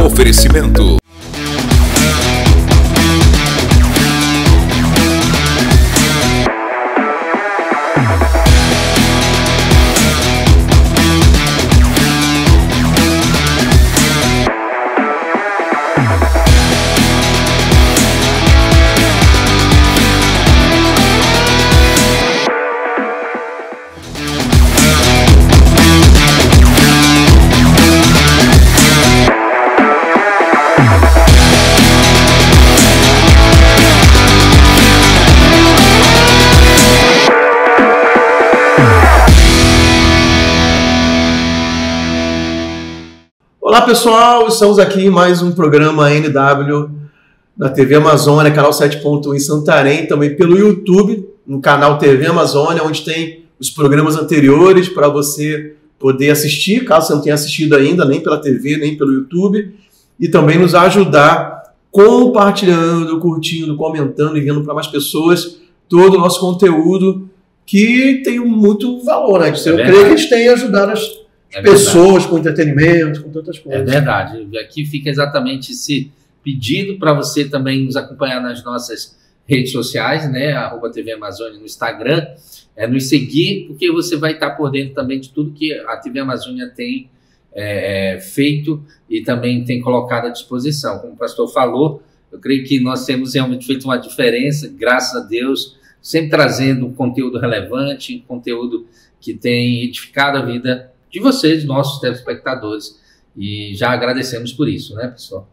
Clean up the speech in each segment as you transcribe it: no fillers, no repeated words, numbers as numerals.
Oferecimento. Olá pessoal, estamos aqui em mais um programa NW da TV Amazônia, canal 7.1 em Santarém, também pelo YouTube, no canal TV Amazônia, onde tem os programas anteriores para você poder assistir, caso você não tenha assistido ainda, nem pela TV, nem pelo YouTube, e também nos ajudar compartilhando, curtindo, comentando, enviando para mais pessoas todo o nosso conteúdo que tem muito valor, né? Eu creio que eles têm ajudado as pessoas com entretenimento, com tantas coisas. É verdade. Aqui fica exatamente esse pedido para você também nos acompanhar nas nossas redes sociais, né? @TV Amazônia no Instagram, nos seguir, porque você vai estar por dentro também de tudo que a TV Amazônia tem feito e também tem colocado à disposição. Como o pastor falou, eu creio que nós temos realmente feito uma diferença, graças a Deus, sempre trazendo conteúdo relevante, conteúdo que tem edificado a vida de vocês, nossos telespectadores, e já agradecemos por isso, né, pessoal?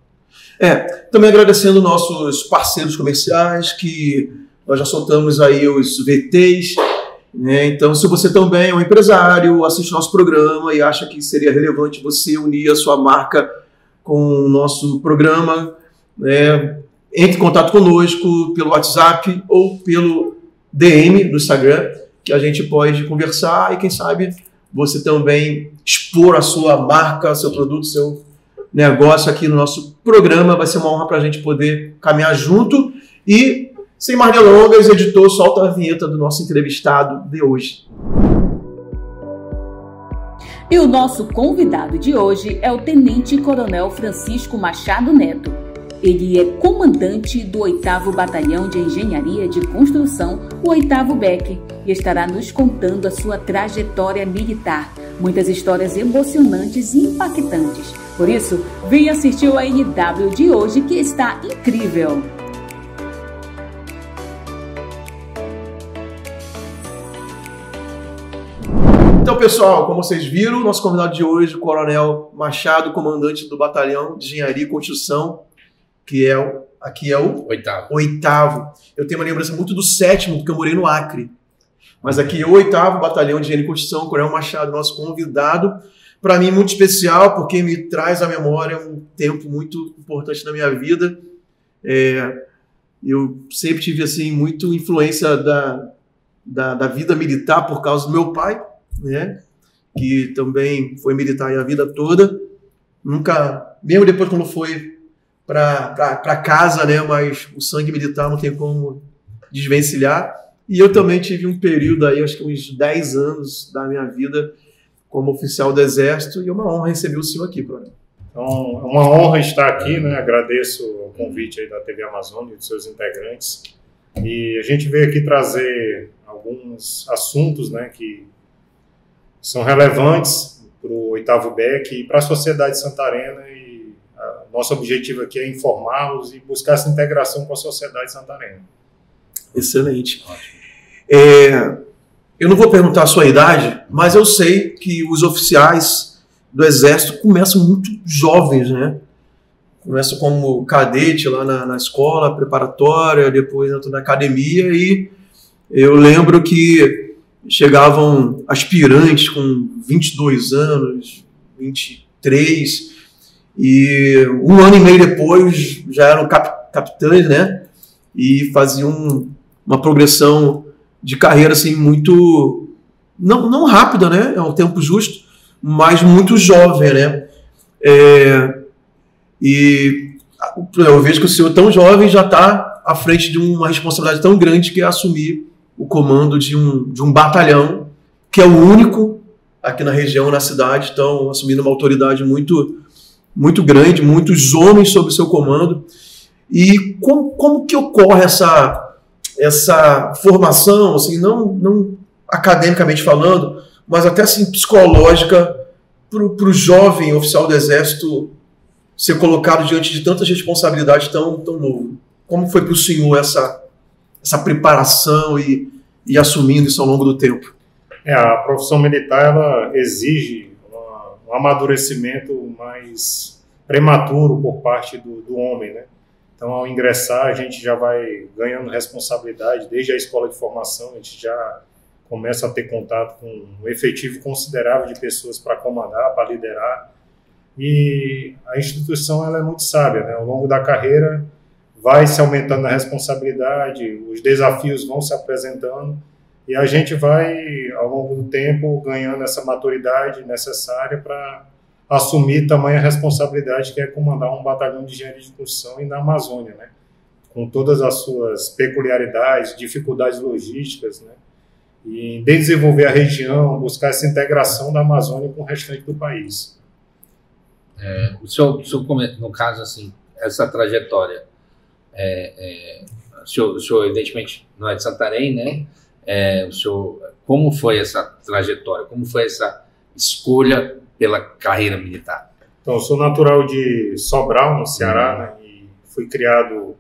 Também agradecendo nossos parceiros comerciais, que nós já soltamos aí os VTs, né? Então, se você também é um empresário, assiste o nosso programa e acha que seria relevante você unir a sua marca com o nosso programa, né? Entre em contato conosco pelo WhatsApp ou pelo DM no Instagram, que a gente pode conversar e, quem sabe, você também expor a sua marca, seu produto, seu negócio aqui no nosso programa. Vai ser uma honra para a gente poder caminhar junto. E, sem mais delongas, editor, solta a vinheta do nosso entrevistado de hoje. E o nosso convidado de hoje é o Tenente Coronel Francisco Machado Neto. Ele é comandante do 8º Batalhão de Engenharia de Construção, o 8º BEC, e estará nos contando a sua trajetória militar. Muitas histórias emocionantes e impactantes. Por isso, venha assistir o NW de hoje, que está incrível. Então, pessoal, como vocês viram, nosso convidado de hoje, o Coronel Machado, comandante do Batalhão de Engenharia e Construção, que aqui é o 8º. Eu tenho uma lembrança muito do 7º, porque eu morei no Acre. Mas aqui é o 8º Batalhão de Engenharia e Construção, Coronel Machado, nosso convidado. Para mim, muito especial, porque me traz à memória um tempo muito importante na minha vida. Eu sempre tive assim, muito influência da vida militar por causa do meu pai, né? Que também foi militar a vida toda. Nunca, mesmo depois quando foi para casa, né? Mas o sangue militar não tem como desvencilhar. E eu também tive um período aí, acho que uns 10 anos da minha vida como oficial do Exército, e é uma honra receber o senhor aqui, Coronel. Então, é uma honra estar aqui, né? Agradeço o convite aí da TV Amazônia e dos seus integrantes. E a gente veio aqui trazer alguns assuntos, né, que são relevantes para o 8º BEC e para a sociedade santarena, e nosso objetivo aqui é informá-los e buscar essa integração com a sociedade santarena. Excelente. Eu não vou perguntar a sua idade, mas eu sei que os oficiais do Exército começam muito jovens, né? Começam como cadete lá na escola preparatória, depois entram na academia, e eu lembro que chegavam aspirantes com 22 anos, 23, e um ano e meio depois já eram capitães, né? E faziam uma progressão de carreira assim muito, não rápida, né? É um tempo justo, mas muito jovem, né? E eu vejo que o senhor tão jovem já está à frente de uma responsabilidade tão grande, que é assumir o comando de um batalhão, que é o único aqui na região, na cidade. Estão assumindo uma autoridade muito muito grande, muitos homens sob seu comando. E como que ocorre essa formação, assim, não academicamente falando, mas até assim, psicológica, para o jovem oficial do Exército ser colocado diante de tantas responsabilidades tão novo? Como foi para o senhor essa preparação e assumindo isso ao longo do tempo? A profissão militar ela exige um amadurecimento mais prematuro por parte do homem, né? Então, ao ingressar, a gente já vai ganhando responsabilidade desde a escola de formação, a gente já começa a ter contato com um efetivo considerável de pessoas para comandar, para liderar. E a instituição ela é muito sábia, né? Ao longo da carreira vai se aumentando a responsabilidade, os desafios vão se apresentando e a gente vai, ao longo do tempo, ganhando essa maturidade necessária para assumir tamanha responsabilidade que é comandar um batalhão de engenharia de construção e na Amazônia, né? Com todas as suas peculiaridades, dificuldades logísticas, né? E desenvolver a região, buscar essa integração da Amazônia com o restante do país. O senhor comenta, no caso, assim, essa trajetória, o senhor evidentemente não é de Santarém, né? O senhor, como foi essa trajetória? Como foi essa escolha pela carreira militar? Então, eu sou natural de Sobral, no Ceará, né? E fui criado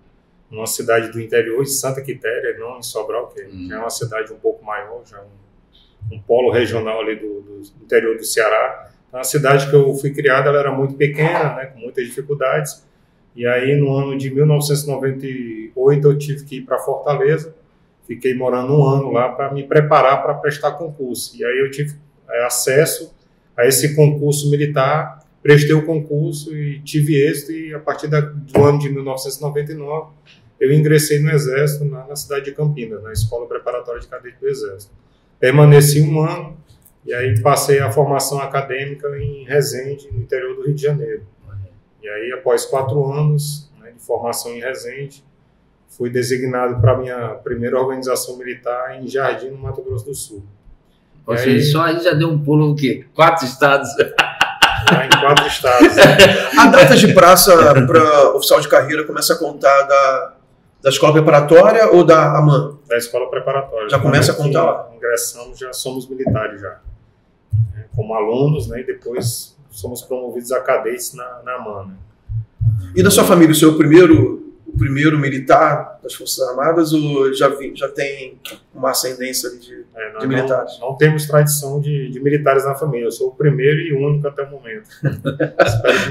numa cidade do interior de Santa Quitéria, não em Sobral, que já é uma cidade um pouco maior, já um polo regional ali do interior do Ceará. Então, a cidade que eu fui criado, ela era muito pequena, né? Com muitas dificuldades. E aí, no ano de 1998, eu tive que ir para Fortaleza. Fiquei morando um ano lá para me preparar para prestar concurso. E aí eu tive acesso a esse concurso militar, prestei o concurso e tive êxito. E a partir do ano de 1999, eu ingressei no Exército na cidade de Campinas, na Escola Preparatória de Cadete do Exército. Permaneci um ano e aí passei a formação acadêmica em Resende, no interior do Rio de Janeiro. E aí, após 4 anos, né, de formação em Resende, fui designado para a minha primeira organização militar em Jardim, no Mato Grosso do Sul. Ou seja, só aí já deu um pulo o quê? 4 estados? Em 4 estados. A data de praça para oficial de carreira começa a contar da escola preparatória ou da AMAN? Da escola preparatória. Já começa a contar lá? Ingressamos, já somos militares já. Como alunos, né, e depois somos promovidos a cadetes na AMAN. Né? E da sua família, o seu o primeiro militar das Forças Armadas ou já tem uma ascendência de militares? Não temos tradição de militares na família. Eu sou o primeiro e único até o momento.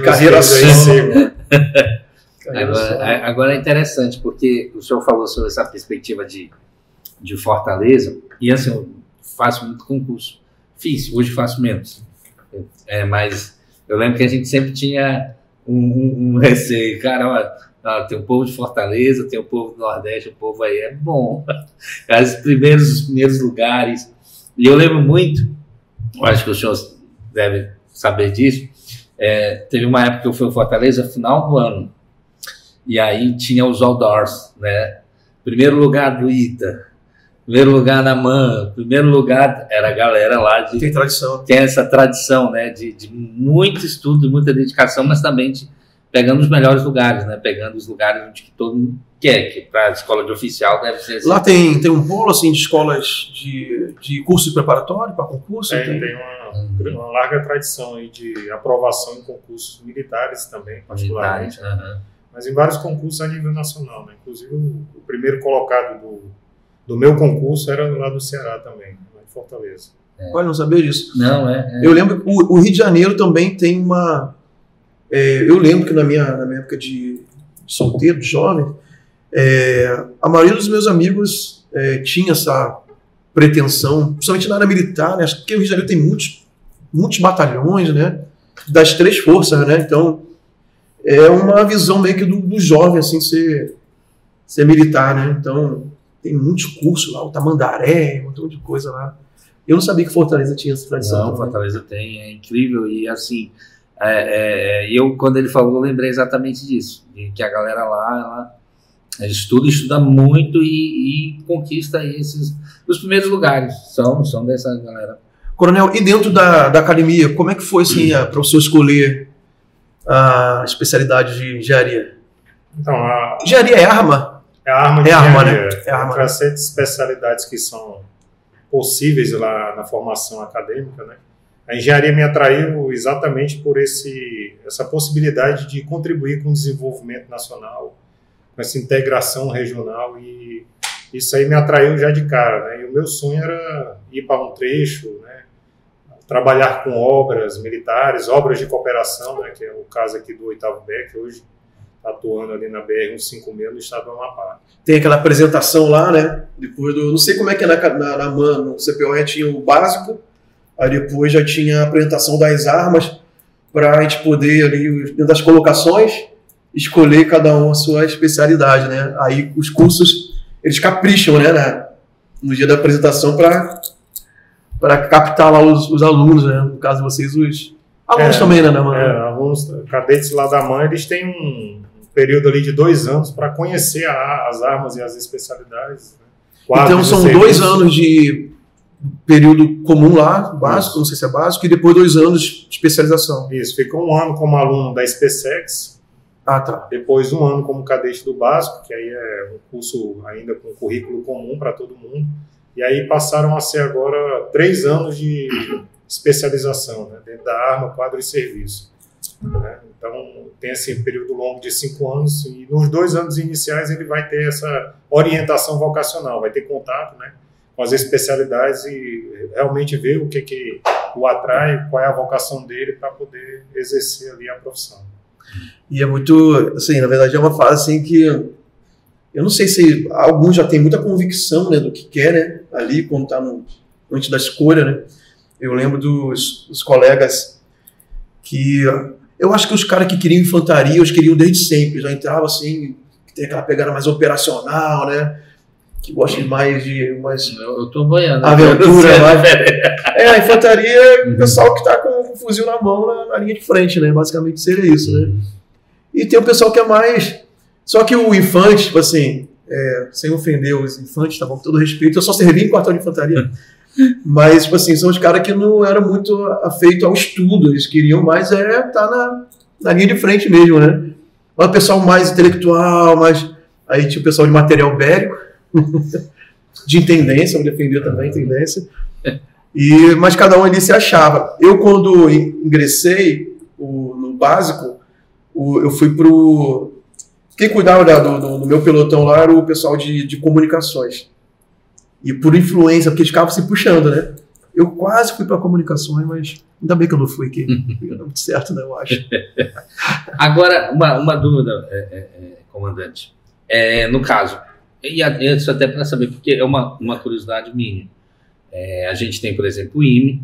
Carreira solo. Agora é interessante, porque o senhor falou sobre essa perspectiva de Fortaleza, e assim, eu faço muito concurso. Hoje faço menos. Mas eu lembro que a gente sempre tinha um receio. Cara, olha, tem um povo de Fortaleza, tem o povo do Nordeste, o povo aí é bom. Os primeiros lugares. E eu lembro muito, acho que o senhor deve saber disso, teve uma época que eu fui em Fortaleza, final do ano, e aí tinha os outdoors, né? Primeiro lugar do ITA, primeiro lugar na AMAN, primeiro lugar era a galera lá tem tradição. Tem essa tradição, né? De muito estudo, muita dedicação, mas também pegando os melhores lugares, né? Pegando os lugares onde todo mundo quer, que para a escola de oficial deve ser assim. Lá tem um polo assim, de escolas de curso preparatório para concurso? Tem uma larga tradição aí de aprovação em concursos militares também, particularmente. Mas em vários concursos a nível nacional, né? Inclusive o primeiro colocado do meu concurso era lá do Ceará também, lá em Fortaleza. Olha, não sabia disso. Não, Eu lembro que o Rio de Janeiro também tem uma... eu lembro que na minha época de solteiro, de jovem, a maioria dos meus amigos tinha essa pretensão, principalmente na área militar, né? Acho que o Rio de Janeiro tem muitos batalhões, né? Das 3 forças, né? Então, é uma visão meio que do jovem, assim, ser militar, né? Então, tem muitos cursos lá, o Tamandaré, um montão de coisa lá. Eu não sabia que Fortaleza tinha essa tradição. Não, Fortaleza tem, é incrível. E assim, eu, quando ele falou, eu lembrei exatamente disso, de que a galera lá ela estuda muito e conquista os primeiros lugares, são dessa galera. Coronel, e dentro da academia, como é que foi assim, para o senhor escolher a especialidade de engenharia? Então, engenharia é arma? É a arma de engenharia. Né? É arma. Entre as 7 especialidades que são possíveis lá na formação acadêmica, né? A engenharia me atraiu exatamente por essa possibilidade de contribuir com o desenvolvimento nacional, com essa integração regional, e isso aí me atraiu já de cara, né? E o meu sonho era ir para um trecho, né? Trabalhar com obras militares, obras de cooperação, né? Que é o caso aqui do 8º BEC, hoje está atuando ali na BR-156 no estado do Amapá. Tem aquela apresentação lá, né? Depois não sei como é que é na MAN, no CPOE tinha o básico, aí depois já tinha a apresentação das armas, para a gente poder, ali, dentro das colocações, escolher cada um a sua especialidade, né? Aí os cursos, eles capricham, né? No dia da apresentação para captar lá os alunos, né? No caso de vocês, os alunos também, né? Na MAN. Alunos, cadetes lá da MAN, eles têm um período ali de 2 anos para conhecer as armas e as especialidades. Né? Então são 2 anos de período comum lá, básico, não sei se é básico, e depois 2 anos de especialização. Isso, fica 1 ano como aluno da SpaceX, tá. Depois 1 ano como cadete do básico, que aí é um curso ainda com currículo comum para todo mundo, e aí passaram a ser agora 3 anos de especialização, né? Dentro da arma, quadro e serviço. Né? Então tem esse período longo de 5 anos, e nos 2 anos iniciais ele vai ter essa orientação vocacional, vai ter contato, né, com as especialidades e realmente ver o que o atrai, qual é a vocação dele para poder exercer ali a profissão. E é muito, assim, na verdade é uma fase assim que eu não sei se alguns já têm muita convicção, né, do que quer, né, ali quando está antes da escolha, né. Eu lembro dos colegas que eu acho que os caras que queriam infantaria, eles queriam desde sempre, já entravam assim, que tem aquela pegada mais operacional, né? Que gosta mais de umas eu tô boiando, aventura. A infantaria é o pessoal que tá com o fuzil na mão na linha de frente, né? Basicamente seria isso, né? E tem o pessoal que é mais... Só que o infante, tipo assim, sem ofender os infantes, tá bom? Com todo respeito, eu só servi em quartel de infantaria. Mas, tipo assim, são os caras que não eram muito afeitos ao estudo, eles queriam mais estar na linha de frente mesmo, né? Mas o pessoal mais intelectual, aí tinha o pessoal de material bélico, de intendência, eu defendia também intendência, mas cada um ali se achava. Eu, quando ingressei no básico, eu fui pro... Quem cuidava do meu pelotão lá era o pessoal de comunicações. E por influência, porque eles ficavam se puxando, né? Eu quase fui para comunicações, mas ainda bem que eu não fui aqui. Não deu muito certo, né, eu acho. Agora, uma dúvida, comandante. No caso, e antes até para saber, porque é uma curiosidade minha. A gente tem, por exemplo, o IME,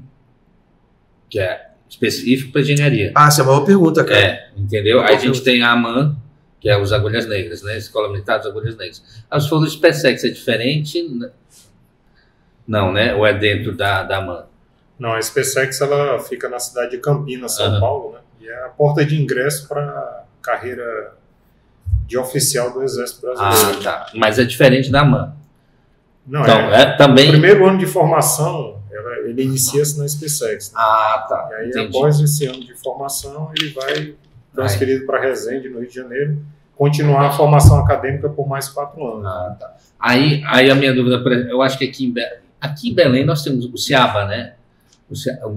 que é específico para engenharia. Essa é uma boa pergunta, cara. Entendeu? Aí a gente tem a AMAN, que é os Agulhas Negras, né? Escola Militar dos Agulhas Negras. As forças SpaceX é diferente? Não, né? Ou é dentro da AMAN? Não, a SpaceX ela fica na cidade de Campinas, São Paulo, né? E é a porta de ingresso para a carreira de oficial do Exército Brasileiro. Tá. Mas é diferente da AMAN. Não, então, também... O primeiro ano de formação, ele inicia-se na SpaceX. Né? Tá. E aí, entendi. Após esse ano de formação, ele vai transferido para Resende, no Rio de Janeiro, continuar a formação acadêmica por mais 4 anos. Tá. Aí a minha dúvida, eu acho que aqui em Belém nós temos o CIABA, né?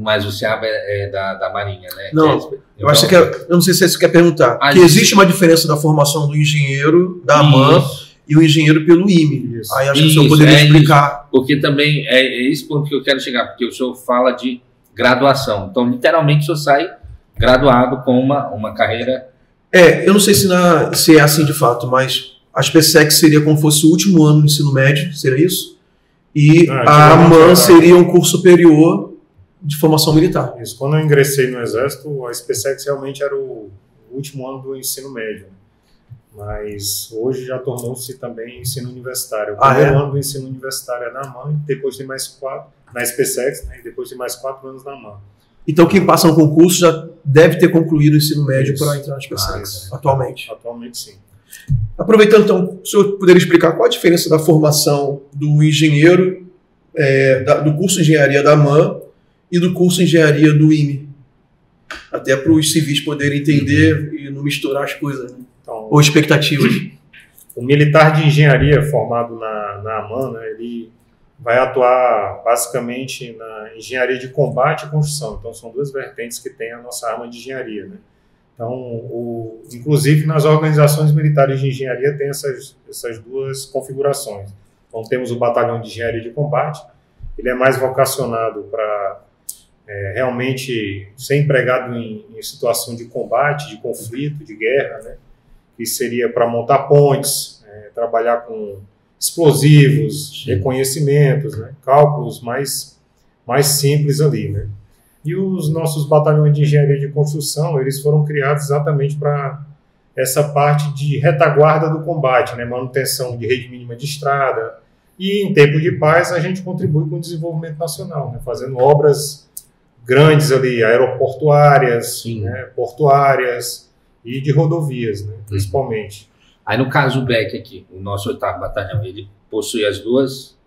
Mas o CIABA é da Marinha, né? Não, eu acho que eu não sei se você quer perguntar. Que existe uma diferença da formação do engenheiro da AMAN e o engenheiro pelo IME. Isso. Aí acho que o senhor poderia explicar. Isso, porque também é esse ponto que eu quero chegar, porque o senhor fala de graduação. Então, literalmente, o senhor sai graduado com uma carreira... Eu não sei se é assim de fato, mas a SpaceX seria como se fosse o último ano do ensino médio, seria isso? E a AMAN seria um curso superior de formação militar. Isso. Quando eu ingressei no Exército, a SpaceX realmente era o último ano do ensino médio. Mas hoje já tornou-se também ensino universitário. O primeiro ano do ensino universitário é na AMAN, depois tem mais 4 na SpaceX, né, e depois tem mais 4 anos na AMAN. Então quem passa no concurso já deve ter concluído o ensino médio para entrar na SpaceX, atualmente. Atualmente sim. Aproveitando então, o senhor poderia explicar qual a diferença da formação do engenheiro, do curso de engenharia da AMAN e do curso de engenharia do IME? até para os civis poderem entender e não misturar as coisas, né? Então, Ou expectativas. o militar de engenharia formado na AMAN, né, ele vai atuar basicamente na engenharia de combate e construção. Então, são duas vertentes que tem a nossa arma de engenharia, né? Então, inclusive nas organizações militares de engenharia tem essas duas configurações. Então, temos o batalhão de engenharia de combate, ele é mais vocacionado para realmente ser empregado em situação de combate, de conflito, de guerra, né? Que seria para montar pontes, trabalhar com explosivos, reconhecimentos, né? Cálculos mais simples ali, né? E os nossos batalhões de engenharia de construção, eles foram criados exatamente para essa parte de retaguarda do combate, né? Manutenção de rede mínima de estrada, e em tempo de paz a gente contribui com o desenvolvimento nacional, né? Fazendo obras grandes ali, aeroportuárias, né? Portuárias e de rodovias, né? Principalmente. Aí no caso o BEC aqui, o nosso 8º Batalhão, ele possui as duas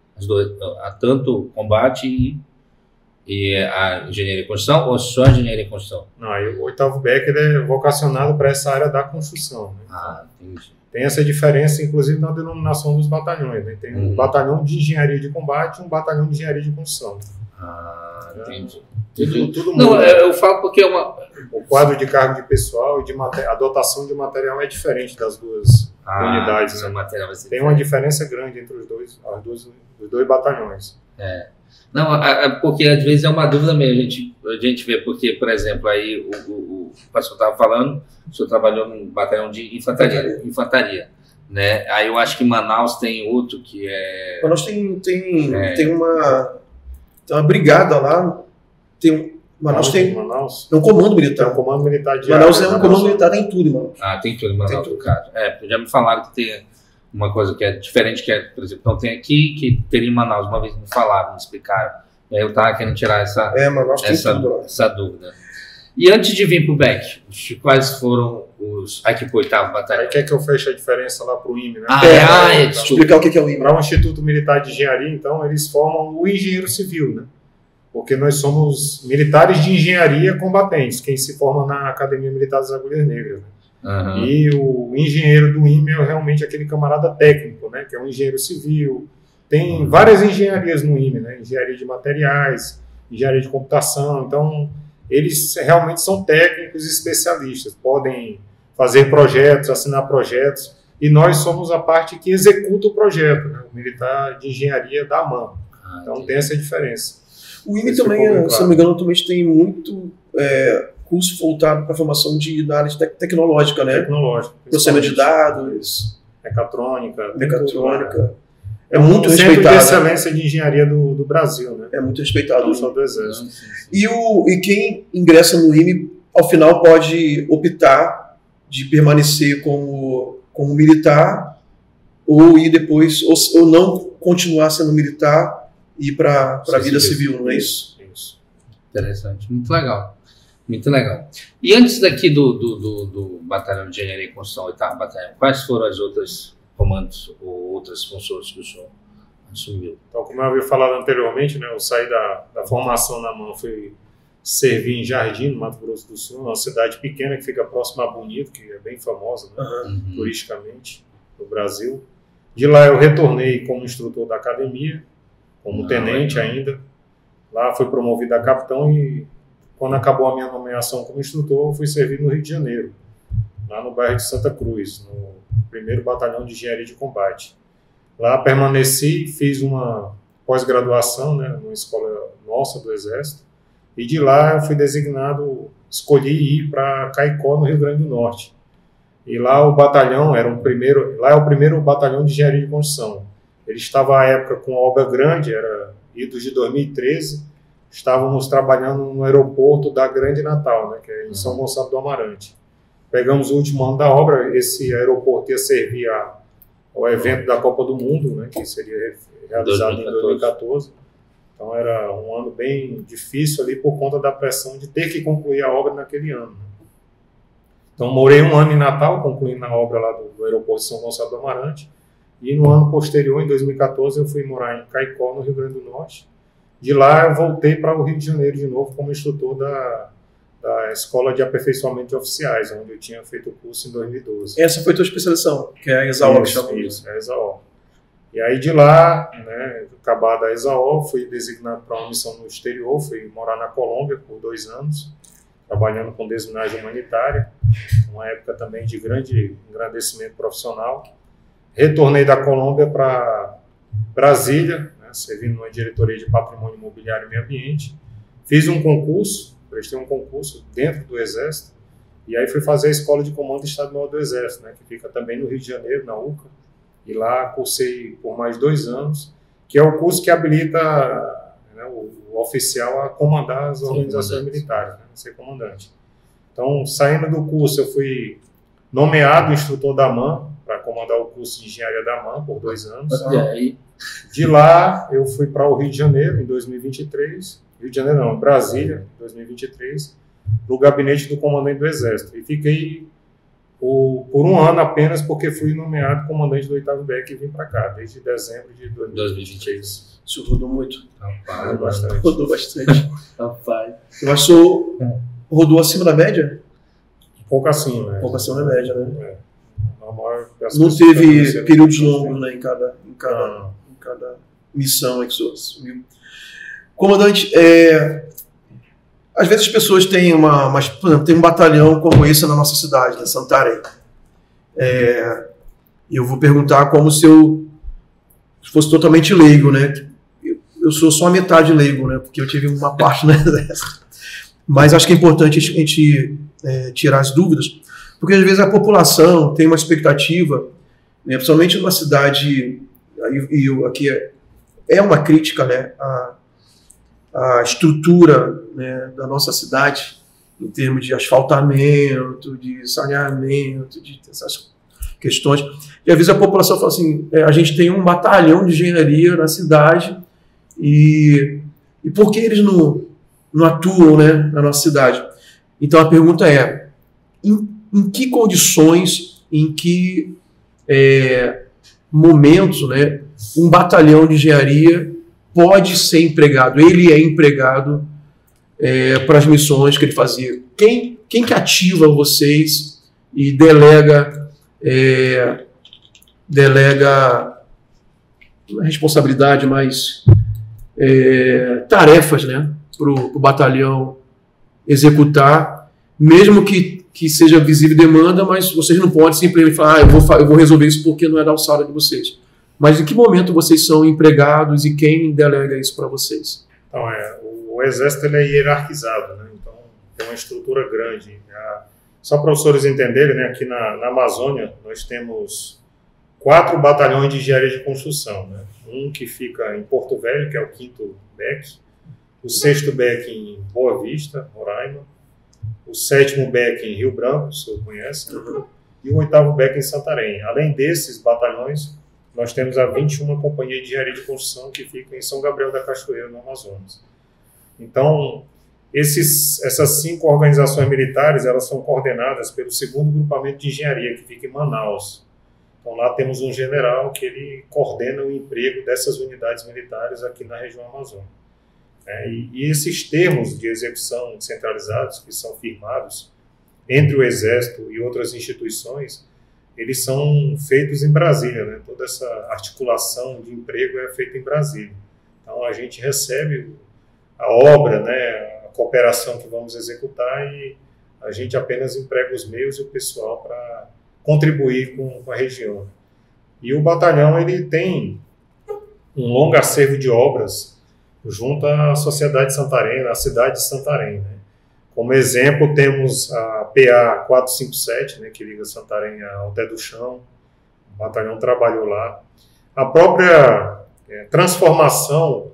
tanto o combate e a engenharia de construção, ou só a engenharia de construção? Não, aí o 8º BEC ele é vocacionado para essa área da construção, né? Entendi. Tem essa diferença, inclusive, na denominação dos batalhões, né? Tem um batalhão de engenharia de combate e um batalhão de engenharia de construção. Entendi. Tudo Não, muda. eu falo porque é uma... O quadro de cargo de pessoal e a dotação de material é diferente das duas unidades, né? Material vai ser Tem uma diferença grande entre os dois batalhões. Não, porque às vezes é uma dúvida mesmo, a gente vê, porque, por exemplo, aí o pastor estava falando, o senhor trabalhou num batalhão de infantaria, né? Aí eu acho que Manaus tem outro que é... Manaus tem uma brigada lá, Manaus tem um comando militar. Tem um comando militar de Manaus é um comando militar, tem tudo, mano. Tem tudo em Manaus, no caso. Já me falaram que tem uma coisa que é diferente, que por exemplo, não tem aqui, que teria em Manaus. Uma vez me falaram, me explicaram. E aí eu estava querendo tirar essa dúvida. E antes de vir para o BEC, quais foram os... Aqui para o 8º Batalhão. Aí quer que eu feche a diferença lá para o IME, né? Explicar o que é o IME. Para o Instituto Militar de Engenharia, então, eles formam o engenheiro civil, né? Porque nós somos militares de engenharia combatentes, quem se forma na Academia Militar das Agulhas Negras, né? E o engenheiro do IME é realmente aquele camarada técnico, né? Que é um engenheiro civil. Tem várias engenharias no IME, né? Engenharia de materiais, engenharia de computação. Então, eles realmente são técnicos e especialistas, podem fazer projetos, assinar projetos, e nós somos a parte que executa o projeto, né? O militar de engenharia da AMAN. Então, tem essa diferença. O IME também, se não me engano, também tem muito curso voltado para a formação da área tecnológica, né? Tecnológica. Processamento de dados. Mecatrônica. É muito respeitado. Centro de excelência de engenharia do Brasil, né? É muito respeitado. Não só do Exército. E quem ingressa no IME, ao final, pode optar de permanecer como militar ou ir depois, ou não continuar sendo militar e ir para a vida civil, não é isso? Isso. Interessante, muito legal. Muito legal. E antes daqui do Batalhão de Engenharia e Construção, 8º Batalhão, quais foram as outras comandos ou outras funções que o senhor assumiu? Então, como eu havia falado anteriormente, né, eu saí da formação na AMAN, fui servir em Jardim, no Mato Grosso do Sul, uma cidade pequena que fica próxima a Bonito, que é bem famosa, né, turisticamente no Brasil. De lá eu retornei como instrutor da academia, como tenente ainda. Lá fui promovido a capitão e quando acabou a minha nomeação como instrutor, eu fui servir no Rio de Janeiro, lá no bairro de Santa Cruz, no 1º Batalhão de Engenharia de Combate. Lá permaneci, fiz uma pós-graduação, né, numa escola nossa do Exército, e de lá eu fui designado, escolhi ir para Caicó, no Rio Grande do Norte. E lá o batalhão lá é o 1º Batalhão de Engenharia de Construção. Ele estava à época com uma obra grande, era idos de 2013, estávamos trabalhando no aeroporto da Grande Natal, né, que é em São Gonçalo do Amarante. Pegamos o último ano da obra, esse aeroporto ia servir ao evento da Copa do Mundo, né, que seria realizado em 2014. Então era um ano bem difícil ali por conta da pressão de ter que concluir a obra naquele ano. Então morei um ano em Natal, concluindo a obra lá do aeroporto de São Gonçalo do Amarante. E no ano posterior, em 2014, eu fui morar em Caicó, no Rio Grande do Norte. De lá eu voltei para o Rio de Janeiro de novo como instrutor da da Escola de Aperfeiçoamento de Oficiais, onde eu tinha feito o curso em 2012. Essa foi a tua especialização, que é a ESAO que chamou. Isso, é a ESAO. E aí de lá, né, acabada a ESAO, fui designado para uma missão no exterior, fui morar na Colômbia por 2 anos, trabalhando com desminagem humanitária, uma época também de grande engrandecimento profissional. Retornei da Colômbia para Brasília, né, servindo numa diretoria de patrimônio imobiliário e meio ambiente. Fiz um concurso, prestei um concurso dentro do Exército, e aí fui fazer a Escola de Comando Estadual do Exército, né, que fica também no Rio de Janeiro, na UCA, e lá cursei por mais 2 anos, que é o curso que habilita, né, o oficial a comandar as organizações militares, né, ser comandante. Então, saindo do curso, eu fui nomeado instrutor da AMAN, para comandar o curso de engenharia da AMAN por 2 anos. E aí? De lá, eu fui para o Rio de Janeiro, em 2023. Rio de Janeiro não, Brasília, em 2023, para o gabinete do comandante do Exército. E fiquei por 1 ano apenas, porque fui nomeado comandante do 8º BEC e vim para cá, desde dezembro de 2023. Isso rodou muito. Rapaz, Bastante. Rodou bastante. rapaz. Eu acho que rodou acima da média? Um pouco acima, né? Um pouco acima da média, né? É. Normal, Não teve períodos longos, né, em cada missão aí que você assumiu. Comandante, às vezes as pessoas têm por exemplo, tem um batalhão como esse na nossa cidade, né, Santarém. E eu vou perguntar como se eu fosse totalmente leigo, né? Eu sou só a metade leigo, né? Porque eu tive uma parte no Exército. Mas acho que é importante a gente tirar as dúvidas, porque às vezes a população tem uma expectativa, né, principalmente numa cidade, aqui é uma crítica, né, a estrutura, né, da nossa cidade, em termos de asfaltamento, de saneamento, de essas questões. E às vezes a população fala assim, a gente tem um batalhão de engenharia na cidade e por que eles não atuam, né, na nossa cidade? Então a pergunta é, em que condições, em que momentos, né, um batalhão de engenharia pode ser empregado? Ele é empregado para as missões que ele fazia. Quem que ativa vocês e delega responsabilidade, mas tarefas, né, para o batalhão executar, mesmo que seja visível demanda, mas vocês não podem simplesmente falar, eu vou resolver isso porque não é da alçada de vocês. Mas em que momento vocês são empregados e quem delega isso para vocês? Então, o Exército ele é hierarquizado, né? Então tem uma estrutura grande. Só para os senhores entenderem, né, aqui na Amazônia nós temos 4 batalhões de engenharia de construção, né? Um que fica em Porto Velho, que é o 5º BEC, o 6º BEC em Boa Vista, Roraima, o 7º BEC em Rio Branco, o senhor conhece, né? E o 8º BEC em Santarém. Além desses batalhões, nós temos a 21ª Companhia de Engenharia de Construção, que fica em São Gabriel da Cachoeira, no Amazonas. Então, essas 5 organizações militares, elas são coordenadas pelo 2º Grupamento de Engenharia, que fica em Manaus. Então, lá temos um general que ele coordena o emprego dessas unidades militares aqui na região amazônica. E esses termos de execução centralizados, que são firmados entre o Exército e outras instituições, eles são feitos em Brasília, né? Toda essa articulação de emprego é feita em Brasília. Então, a gente recebe a obra, né, a cooperação que vamos executar e a gente apenas emprega os meios e o pessoal para contribuir com a região. E o batalhão ele tem um longo acervo de obras junto à sociedade de Santarém, à cidade de Santarém, né? Como exemplo, temos a PA 457, né, que liga Santarém ao Té do Chão. O batalhão trabalhou lá. A própria transformação,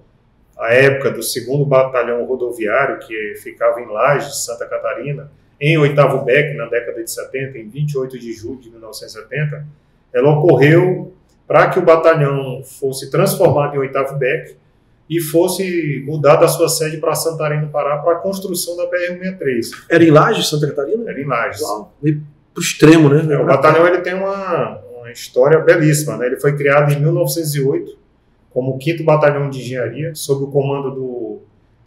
à época do 2º Batalhão Rodoviário, que ficava em Lages, Santa Catarina, em 8º BEC, na década de 70, em 28 de julho de 1970, ela ocorreu para que o batalhão fosse transformado em 8º BEC e fosse mudada a sua sede para Santarém, no Pará, para a construção da BR-163. Era em Lages, Santa Catarina? Era em Lages. Meio pro extremo, né? O batalhão ele tem uma história belíssima, né? Ele foi criado em 1908 como o 5º Batalhão de Engenharia, sob o comando do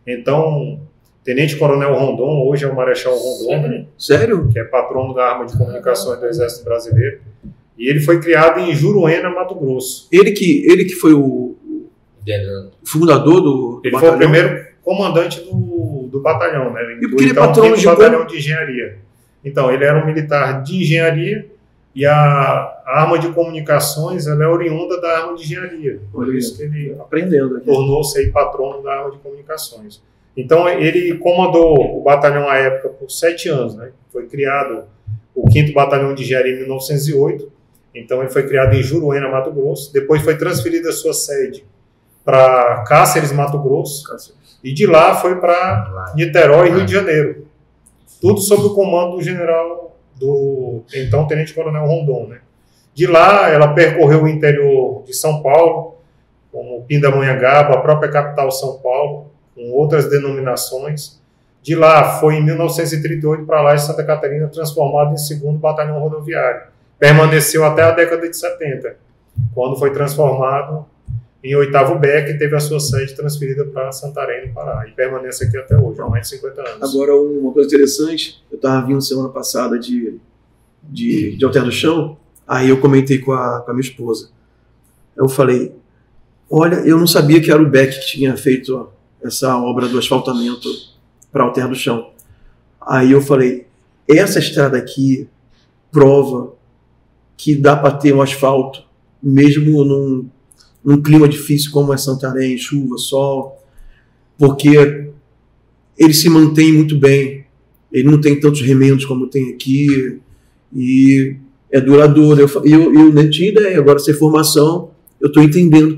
então Tenente Coronel Rondon, hoje é o Marechal Rondon, Sério? que é patrono da Arma de Comunicações do Exército Brasileiro. E ele foi criado em Juruena, Mato Grosso. Ele que foi o fundador do Ele batalhão? foi o primeiro comandante do batalhão, né? E porque ele é patrono de batalhão de engenharia. Então, ele era um militar de engenharia e a arma de comunicações ela é oriunda da arma de engenharia. Por isso que ele tornou-se aí patrono da arma de comunicações. Então, ele comandou o batalhão à época por 7 anos, né? Foi criado o 5º Batalhão de Engenharia em 1908. Então, ele foi criado em Juruena, Mato Grosso. Depois foi transferida a sua sede para Cáceres, Mato Grosso. E de lá foi para Niterói, Rio de Janeiro. Tudo sob o comando do general, então Tenente Coronel Rondon, né? De lá, ela percorreu o interior de São Paulo, como Pindamonhangaba, a própria capital São Paulo, com outras denominações. De lá, foi em 1938 para lá, em Santa Catarina, transformado em 2º Batalhão Rodoviário. Permaneceu até a década de 70, quando foi transformado em 8º BEC e teve a sua sede transferida para Santarém, no Pará. E permanece aqui até hoje, há mais de 50 anos. Agora, uma coisa interessante, eu estava vindo semana passada de Alter do Chão, aí eu comentei com a minha esposa. Eu falei, olha, eu não sabia que era o BEC que tinha feito essa obra do asfaltamento para Alter do Chão. Aí eu falei, essa estrada aqui prova que dá para ter um asfalto, mesmo num clima difícil como é Santarém, chuva, sol, porque ele se mantém muito bem, ele não tem tantos remendos como tem aqui, e é duradouro. Eu nem tinha ideia, agora essa informação eu estou entendendo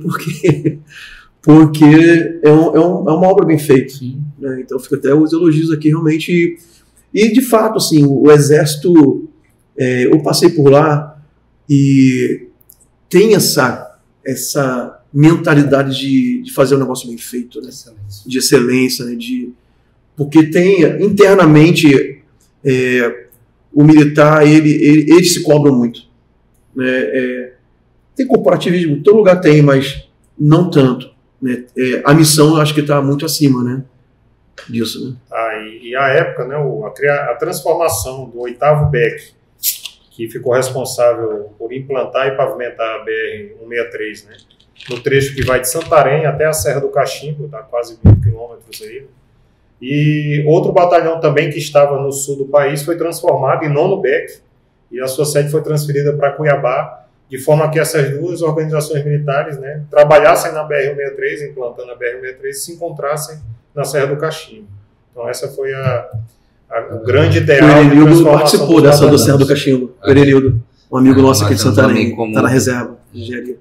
porque é uma obra bem feita, né? Então fica até os elogios aqui realmente, e de fato assim, o Exército, eu passei por lá e tem essa mentalidade de fazer um negócio bem feito, né? De excelência, né? Porque tem internamente o militar, eles se cobram muito, né? Tem corporativismo, em todo lugar tem, mas não tanto, né? A missão eu acho que está muito acima, né, disso, né? E a época, né, a transformação do 8º BEC, que ficou responsável por implantar e pavimentar a BR-163, né, no trecho que vai de Santarém até a Serra do Cachimbo, dá quase 1000 quilômetros aí. E outro batalhão também que estava no sul do país foi transformado em 9º BEC e a sua sede foi transferida para Cuiabá, de forma que essas duas organizações militares, né, trabalhassem na BR-163, implantando a BR-163, e se encontrassem na Serra do Cachimbo. Então essa foi o grande ideal. O Erenildo participou dessa do Serra do Cachimbo. O Erenildo, um amigo nosso aqui de Santarém, está na reserva de engenharia.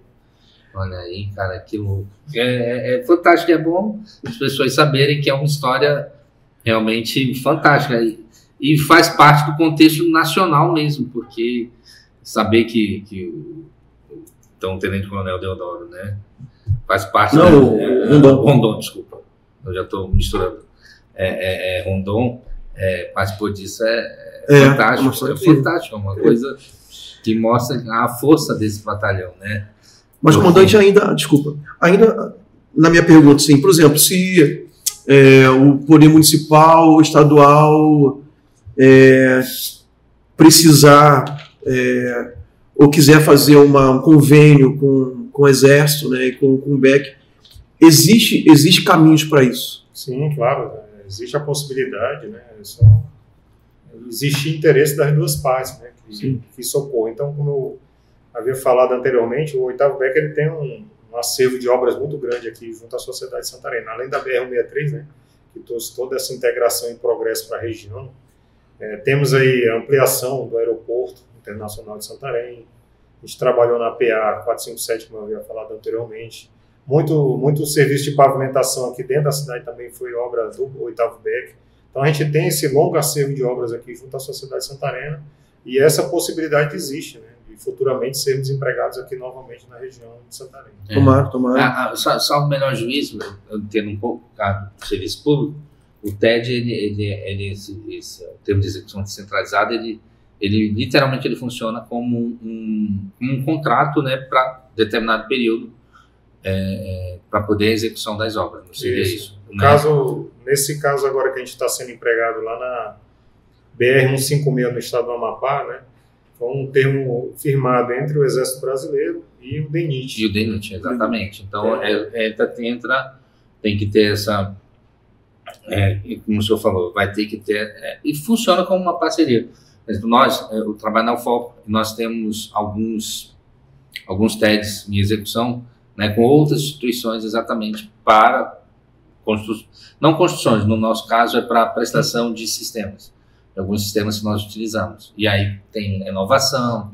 Olha aí, cara, que louco. É fantástico, é bom as pessoas saberem que é uma história realmente fantástica e faz parte do contexto nacional mesmo, porque saber que então, o Tenente Coronel Deodoro, né, faz parte... Rondon, desculpa, eu já estou misturando. Rondon participou disso, fantástico, fantástico, é uma coisa que mostra a força desse batalhão, né? Mas, comandante, ainda na minha pergunta, sim, por exemplo, se o poder municipal, estadual, precisar ou quiser fazer um convênio com o Exército, né, com o BEC, existe caminhos para isso? Sim, claro, existe a possibilidade, né, existe interesse das duas partes, né, que socorram. Então, como eu havia falado anteriormente, o 8º BEC ele tem um acervo de obras muito grande aqui junto à sociedade de Santarém, além da BR-163, né, que trouxe toda essa integração e progresso para a região. Temos aí a ampliação do aeroporto internacional de Santarém, a gente trabalhou na PA 457, como eu havia falado anteriormente, muito serviço de pavimentação aqui dentro da cidade também foi obra do 8º BEC. Então a gente tem esse longo acervo de obras aqui junto à sociedade santarena e essa possibilidade existe, né, de futuramente sermos empregados aqui novamente na região de Santarém. Tomara. Só o melhor juízo, eu entendo um pouco do serviço público, o TED, esse termo de execução descentralizada, ele literalmente ele funciona como um contrato, né, para determinado período, para poder a execução das obras, não seria isso? Nesse caso agora que a gente está sendo empregado lá na BR-156 no estado do Amapá, né, foi um termo firmado entre o Exército Brasileiro e o DENIT. E o DENIT, exatamente. Então, tem que ter essa... como o senhor falou, vai ter que ter... e funciona como uma parceria. O trabalho na UFOP, nós temos alguns TEDs em execução, né, com outras instituições exatamente para não construções, no nosso caso é para prestação de sistemas, alguns sistemas que nós utilizamos. E aí tem inovação,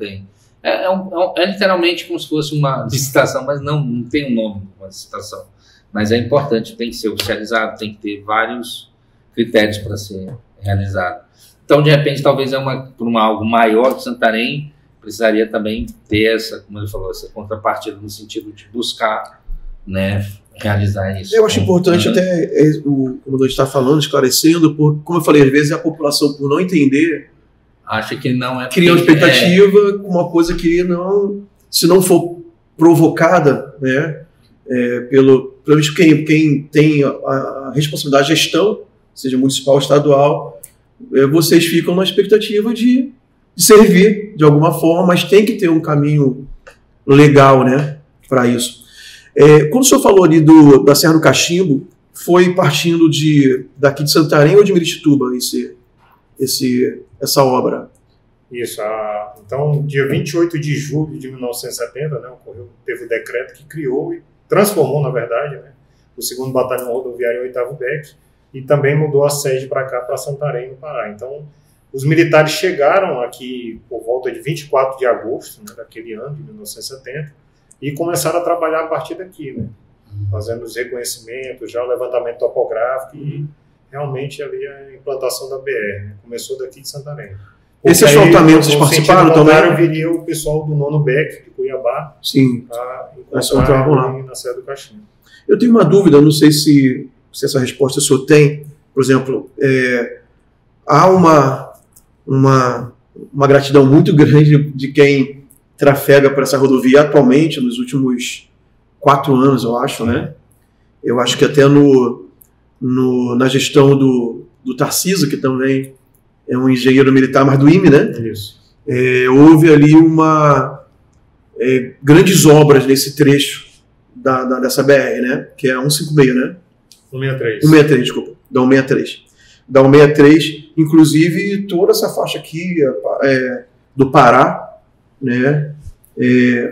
é literalmente como se fosse uma licitação, mas não tem um nome, uma licitação. Mas é importante, tem que ser oficializado, tem que ter vários critérios para ser realizado. Então, de repente, talvez por algo maior que Santarém, precisaria também ter como ele falou, essa contrapartida no sentido de buscar, né, realizar isso. Eu acho importante até o comandante está falando, esclarecendo, porque, como eu falei, às vezes a população, por não entender, acha que não cria uma expectativa com uma coisa que não, se não for provocada, né, pelo quem tem a responsabilidade de gestão, seja municipal ou estadual, vocês ficam na expectativa de servir de alguma forma, mas tem que ter um caminho legal, né, para isso. Quando o senhor falou ali da Serra do Cachimbo, foi partindo daqui de Santarém ou de Miritituba essa obra? Isso. Então, dia 28 de julho de 1970, né, teve o decreto que criou e transformou, na verdade, né, o 2º Batalhão Rodoviário 8º BEC e também mudou a sede para cá, para Santarém, no Pará. Então, os militares chegaram aqui por volta de 24 de agosto, né, daquele ano, de 1970, e começaram a trabalhar a partir daqui, né, fazendo os reconhecimentos, já o levantamento topográfico e realmente ali a implantação da BR. Né, começou daqui de Santarém. Esse asfaltamento vocês participaram também? Viria o pessoal do 9º BEC, de Cuiabá, sim, para encontrar lá na Serra do Cachimbo. Eu tenho uma dúvida, não sei se essa resposta o senhor tem. Por exemplo, há uma gratidão muito grande de quem trafega para essa rodovia atualmente, nos últimos 4 anos, eu acho, né? Eu acho que até na gestão do Tarcísio, que também é um engenheiro militar, mas do IME, né? Isso. Houve ali grandes obras nesse trecho dessa BR, né? Que é a 156, né? 163. 163, desculpa. Da 163. Da 163, inclusive toda essa faixa aqui do Pará, né?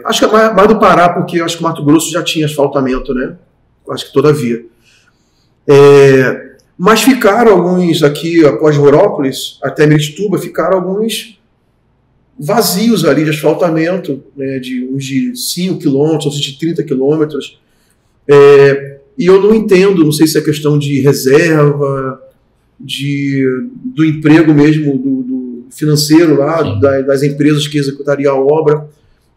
Acho que é mais do Pará, porque acho que o Mato Grosso já tinha asfaltamento, né? Acho que todavia. Mas ficaram alguns aqui, após Rurópolis, até Miritituba, ficaram alguns vazios ali de asfaltamento, né, uns de 5 quilômetros, outros de 30 quilômetros. E eu não entendo, não sei se é questão de reserva, do emprego mesmo, do financeiro lá, das empresas que executariam a obra.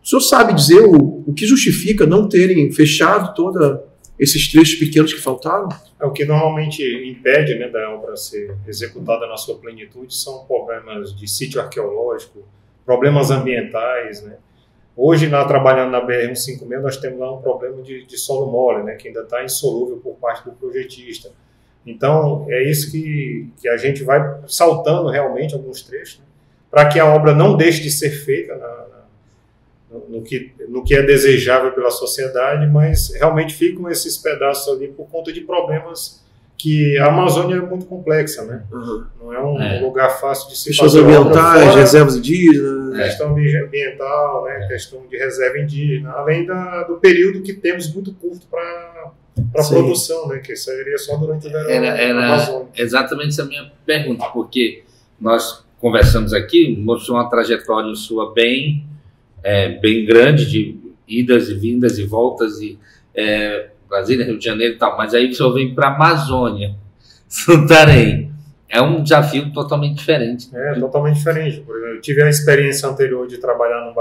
O senhor sabe dizer o que justifica não terem fechado todos esses trechos pequenos que faltaram? O que normalmente impede, né, da obra ser executada na sua plenitude são problemas de sítio arqueológico, problemas ambientais, né? Hoje, trabalhando na BR-156, nós temos lá um problema de solo mole, né, que ainda está insolúvel por parte do projetista. Então, é isso que a gente vai saltando realmente alguns trechos, né, para que a obra não deixe de ser feita no que é desejável pela sociedade, mas realmente ficam esses pedaços ali por conta de problemas que a Amazônia é muito complexa, né? Uhum. Não é um lugar fácil de se questões fazer ambientais, reservas indígenas, questão ambiental, né? Questão de reserva indígena, além do período que temos muito curto para produção, né? Que seria só durante o verão. Era exatamente essa minha pergunta, porque nós conversamos aqui, mostrou uma trajetória sua bem grande, de idas e vindas e voltas, e Brasília, Rio de Janeiro e tal, mas aí você vem para a Amazônia, Santarém. É um desafio totalmente diferente. Totalmente diferente. Eu tive a experiência anterior de trabalhar no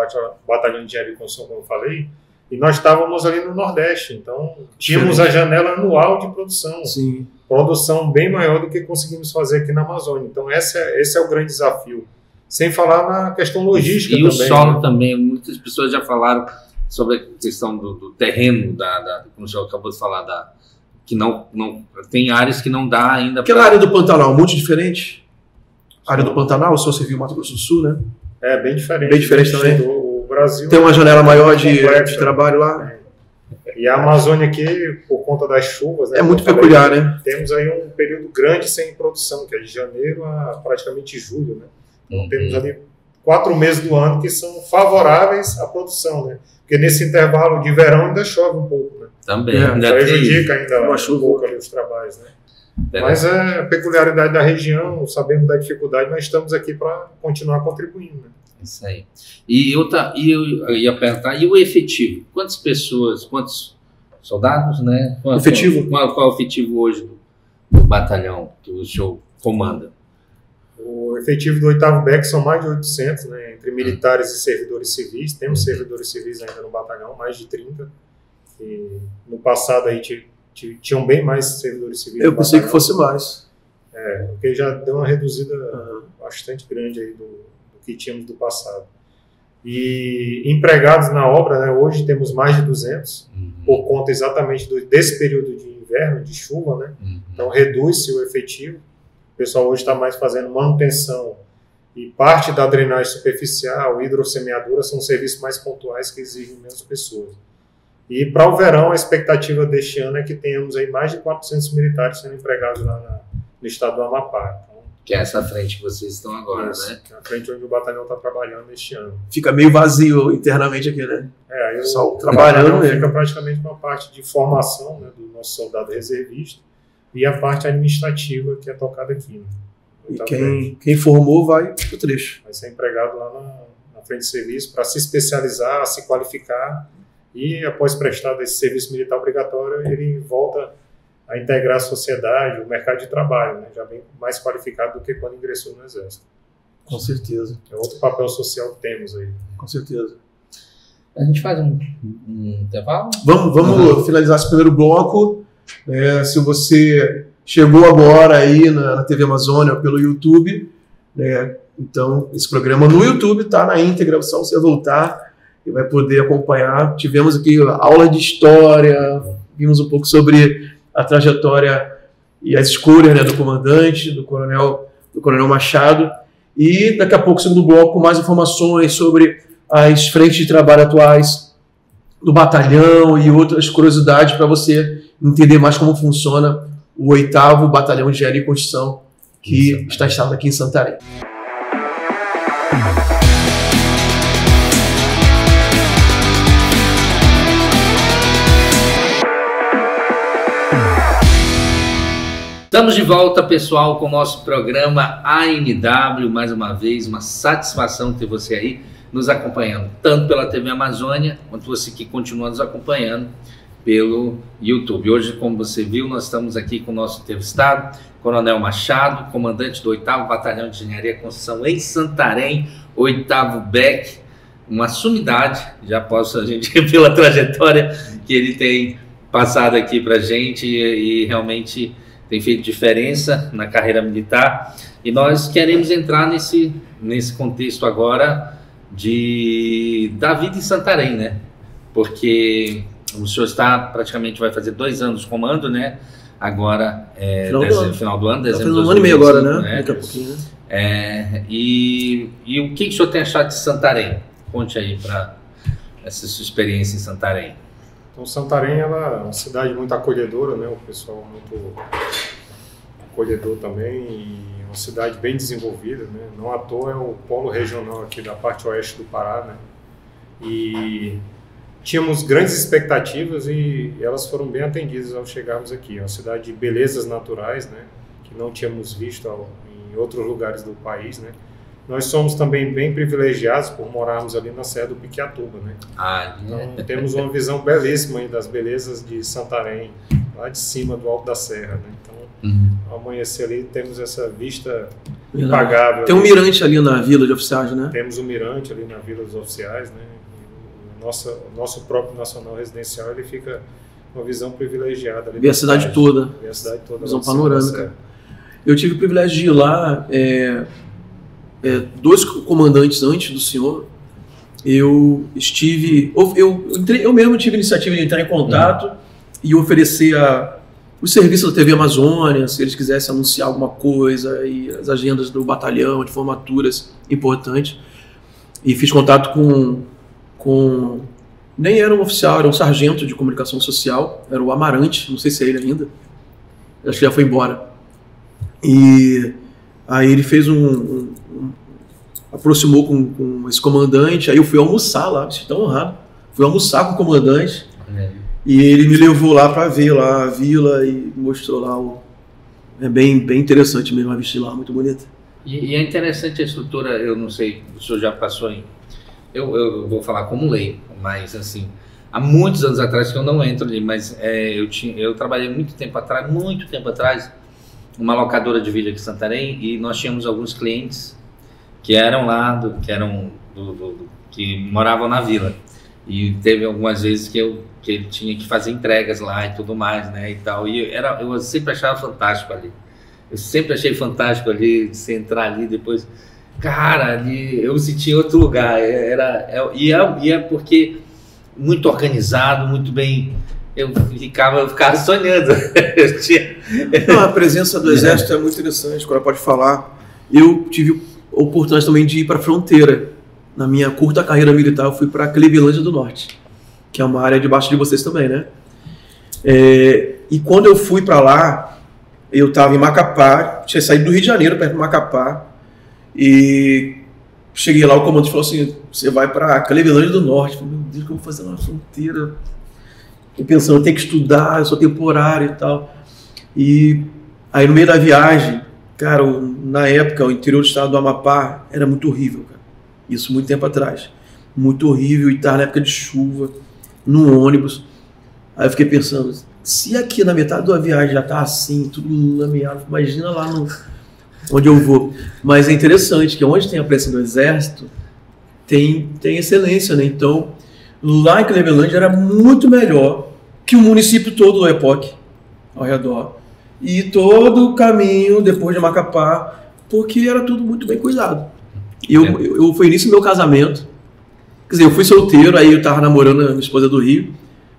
Batalhão de Engenharia e Construção, como eu falei, e nós estávamos ali no Nordeste, então tínhamos a janela anual de produção. Sim. Produção bem maior do que conseguimos fazer aqui na Amazônia. Então esse é o grande desafio. Sem falar na questão logística também. E o solo também, muitas pessoas já falaram, sobre a questão do terreno, como o senhor acabou de falar, que não tem áreas que não dá ainda. Aquela área do Pantanal, muito diferente. A área do Pantanal, só você viu Mato Grosso do Sul, né? É, bem diferente. Bem diferente também. O Brasil tem uma janela maior de trabalho lá. E a Amazônia aqui, por conta das chuvas, né, é muito peculiar, né? Temos aí um período grande sem produção, que é de janeiro a praticamente julho, né? Então temos ali 4 meses do ano que são favoráveis à produção, né? Porque nesse intervalo de verão ainda chove um pouco, né? Também. Prejudica ainda um pouco ali os trabalhos, né? Mas é a peculiaridade da região, sabemos da dificuldade, mas estamos aqui para continuar contribuindo, né? Isso aí. E eu ia perguntar, e o efetivo? Quantas pessoas, quantos soldados, né? Efetivo? Qual é o efetivo hoje do batalhão que o senhor comanda? O efetivo do 8º BEC são mais de 800, né? Entre militares e servidores civis. Temos servidores civis ainda no batalhão, mais de 30. E no passado aí tinham bem mais servidores civis. Eu pensei que fosse mais. Porque já deu uma reduzida bastante grande aí do que tínhamos do passado. E empregados na obra, né, hoje temos mais de 200, por conta exatamente desse período de inverno, de chuva, né? Então reduz-se o efetivo. O pessoal hoje está mais fazendo manutenção e parte da drenagem superficial, hidrossemeadura, são serviços mais pontuais que exigem menos pessoas. E para o verão, a expectativa deste ano é que tenhamos aí mais de 400 militares sendo empregados lá no estado do Amapá. Que é essa frente que vocês estão agora, né? Que é a frente onde o batalhão está trabalhando este ano. Fica meio vazio internamente aqui, né? Aí o pessoal trabalhando fica praticamente uma parte de formação, né, do nosso soldado reservista e a parte administrativa que é tocada aqui. Né? E quem formou vai pro trecho. Vai ser empregado lá na frente de serviço para se especializar, se qualificar e após prestar esse serviço militar obrigatório, ele volta a integrar a sociedade, o mercado de trabalho, né? Já bem mais qualificado do que quando ingressou no Exército. Com certeza. É outro papel social que temos aí. Com certeza. A gente faz um intervalo? Vamos finalizar esse primeiro bloco. Se você chegou agora aí na TV Amazônia pelo YouTube, então esse programa no YouTube está na íntegra, só você voltar e vai poder acompanhar. Tivemos aqui aula de história, vimos um pouco sobre a trajetória e as escolhas, né, do comandante, do coronel Machado. E daqui a pouco, segundo bloco, mais informações sobre as frentes de trabalho atuais do batalhão e outras curiosidades para você entender mais como funciona o 8º Batalhão de Engenharia e Construção, que está instalado aqui em Santarém. Estamos de volta, pessoal, com o nosso programa ANW. Mais uma vez, uma satisfação ter você aí nos acompanhando, tanto pela TV Amazônia, quanto você que continua nos acompanhando pelo YouTube. Hoje, como você viu, nós estamos aqui com o nosso entrevistado, Coronel Machado, comandante do 8º Batalhão de Engenharia e Construção em Santarém, 8º BEC, uma sumidade, já posso a gente ver pela trajetória que ele tem passado aqui para a gente e realmente tem feito diferença na carreira militar, e nós queremos entrar nesse contexto agora da vida em Santarém, né? Porque o senhor praticamente vai fazer 2 anos de comando, né? Agora, final do ano, dezembro de 2025, 1 ano e meio agora, né? Daqui a pouquinho, né? E o que o senhor tem achado de Santarém? Conte aí para essa sua experiência em Santarém. Então, Santarém ela é uma cidade muito acolhedora, né? O pessoal muito acolhedor também, e uma cidade bem desenvolvida, né? Não à toa é o polo regional aqui da parte oeste do Pará, né? E tínhamos grandes expectativas e elas foram bem atendidas ao chegarmos aqui. É uma cidade de belezas naturais, né? Que não tínhamos visto em outros lugares do país, né? Nós somos também bem privilegiados por morarmos ali na Serra do Piquiatuba, né? Então, temos uma visão belíssima aí das belezas de Santarém, lá de cima do alto da serra, né? Então, ao amanhecer ali, temos essa vista impagável. Tem um mirante ali na Vila de Oficiais, né? Temos um mirante ali na Vila dos Oficiais, né? O nosso próprio Nacional Residencial, ele fica uma visão privilegiada. Vê a cidade toda. Vê a cidade toda. Visão panorâmica. Eu tive o privilégio de ir lá... 2 comandantes antes do senhor, eu mesmo tive a iniciativa de entrar em contato e oferecer os serviços da TV Amazônia, se eles quisessem anunciar alguma coisa, e as agendas do batalhão, de formaturas importantes. E fiz contato com nem era um oficial, era um sargento de comunicação social, era o Amarante, não sei se é ele ainda, acho que já foi embora. E aí ele fez aproximou com esse comandante, aí eu fui almoçar lá, estou tão honrado, fui almoçar com o comandante, e ele me levou lá para ver lá a vila e mostrou lá é bem interessante mesmo, a vista lá, muito bonita. E é interessante a estrutura, eu não sei, o senhor já passou em... Eu vou falar como leigo, mas assim, há muitos anos atrás que eu não entro ali, mas eu trabalhei muito tempo atrás, numa locadora de vídeo aqui em Santarém, e nós tínhamos alguns clientes que eram lá, que moravam na vila. E teve algumas vezes que ele tinha que fazer entregas lá e tudo mais, né, e tal. E eu sempre achava fantástico ali. Eu sempre achei fantástico ali, você entrar ali depois... Cara, ali eu me sentia em outro lugar. E é porque muito organizado, muito bem... Eu ficava sonhando. A presença do Exército é muito interessante, agora pode falar. Eu tive a oportunidade também de ir para a fronteira. Na minha curta carreira militar, eu fui para Clevelândia do Norte, que é uma área debaixo de vocês também, né? E quando eu fui para lá, eu estava em Macapá, tinha saído do Rio de Janeiro, perto de Macapá, e cheguei lá, o comandante falou assim, você vai para Clevelândia do Norte. Eu falei, meu Deus, o que eu vou fazer lá na fronteira? Eu pensando, eu tenho que estudar, eu sou temporário e tal. E aí no meio da viagem, cara, na época, o interior do estado do Amapá era muito horrível, cara. Isso muito tempo atrás. Muito horrível, e estava na época de chuva, no ônibus. Aí eu fiquei pensando, se aqui na metade da viagem já tá assim, tudo lameado, imagina lá onde eu vou. Mas é interessante que onde tem a presença do Exército, tem excelência, né? Então, lá em Clevelândia era muito melhor que o município todo do EPOC, ao redor. E todo o caminho depois de Macapá, porque era tudo muito bem cuidado. Foi início do meu casamento. Quer dizer, eu fui solteiro, aí eu tava namorando a minha esposa do Rio.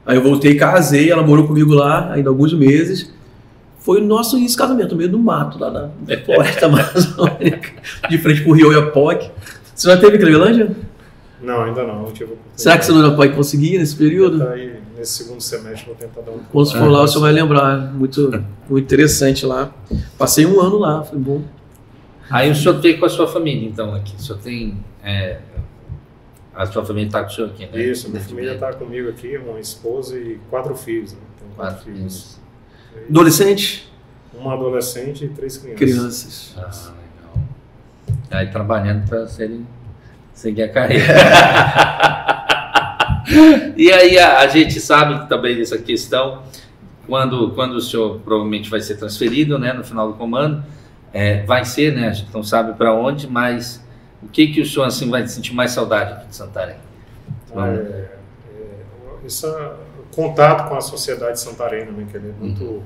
Aí eu voltei, casei, ela morou comigo lá ainda alguns meses. Foi o nosso início do casamento, no meio do mato, lá na floresta amazônica, de frente pro Rio Oiapoque. Você já teve em Clevelândia? Não, ainda não. Será que você não vai conseguir nesse período? Tá aí, nesse segundo semestre, vou tentar dar um... Quando você for lá, o senhor vai lembrar. Muito interessante lá. Passei um ano lá, foi bom. Aí o senhor tem com a sua família, então, aqui. O senhor tem... a sua família está com o senhor aqui, né? Isso, minha família está comigo aqui, uma esposa e 4 filhos, né? Tenho 4 filhos. Adolescente? Uma adolescente e 3 crianças. Crianças. Legal. Aí trabalhando para seguir a carreira. E aí a gente sabe também dessa questão, quando o senhor provavelmente vai ser transferido, né, no final do comando, vai ser, né, a gente não sabe para onde, mas o que o senhor assim vai sentir mais saudade aqui de Santarém? Esse contato com a sociedade santarena, né, que ele é muito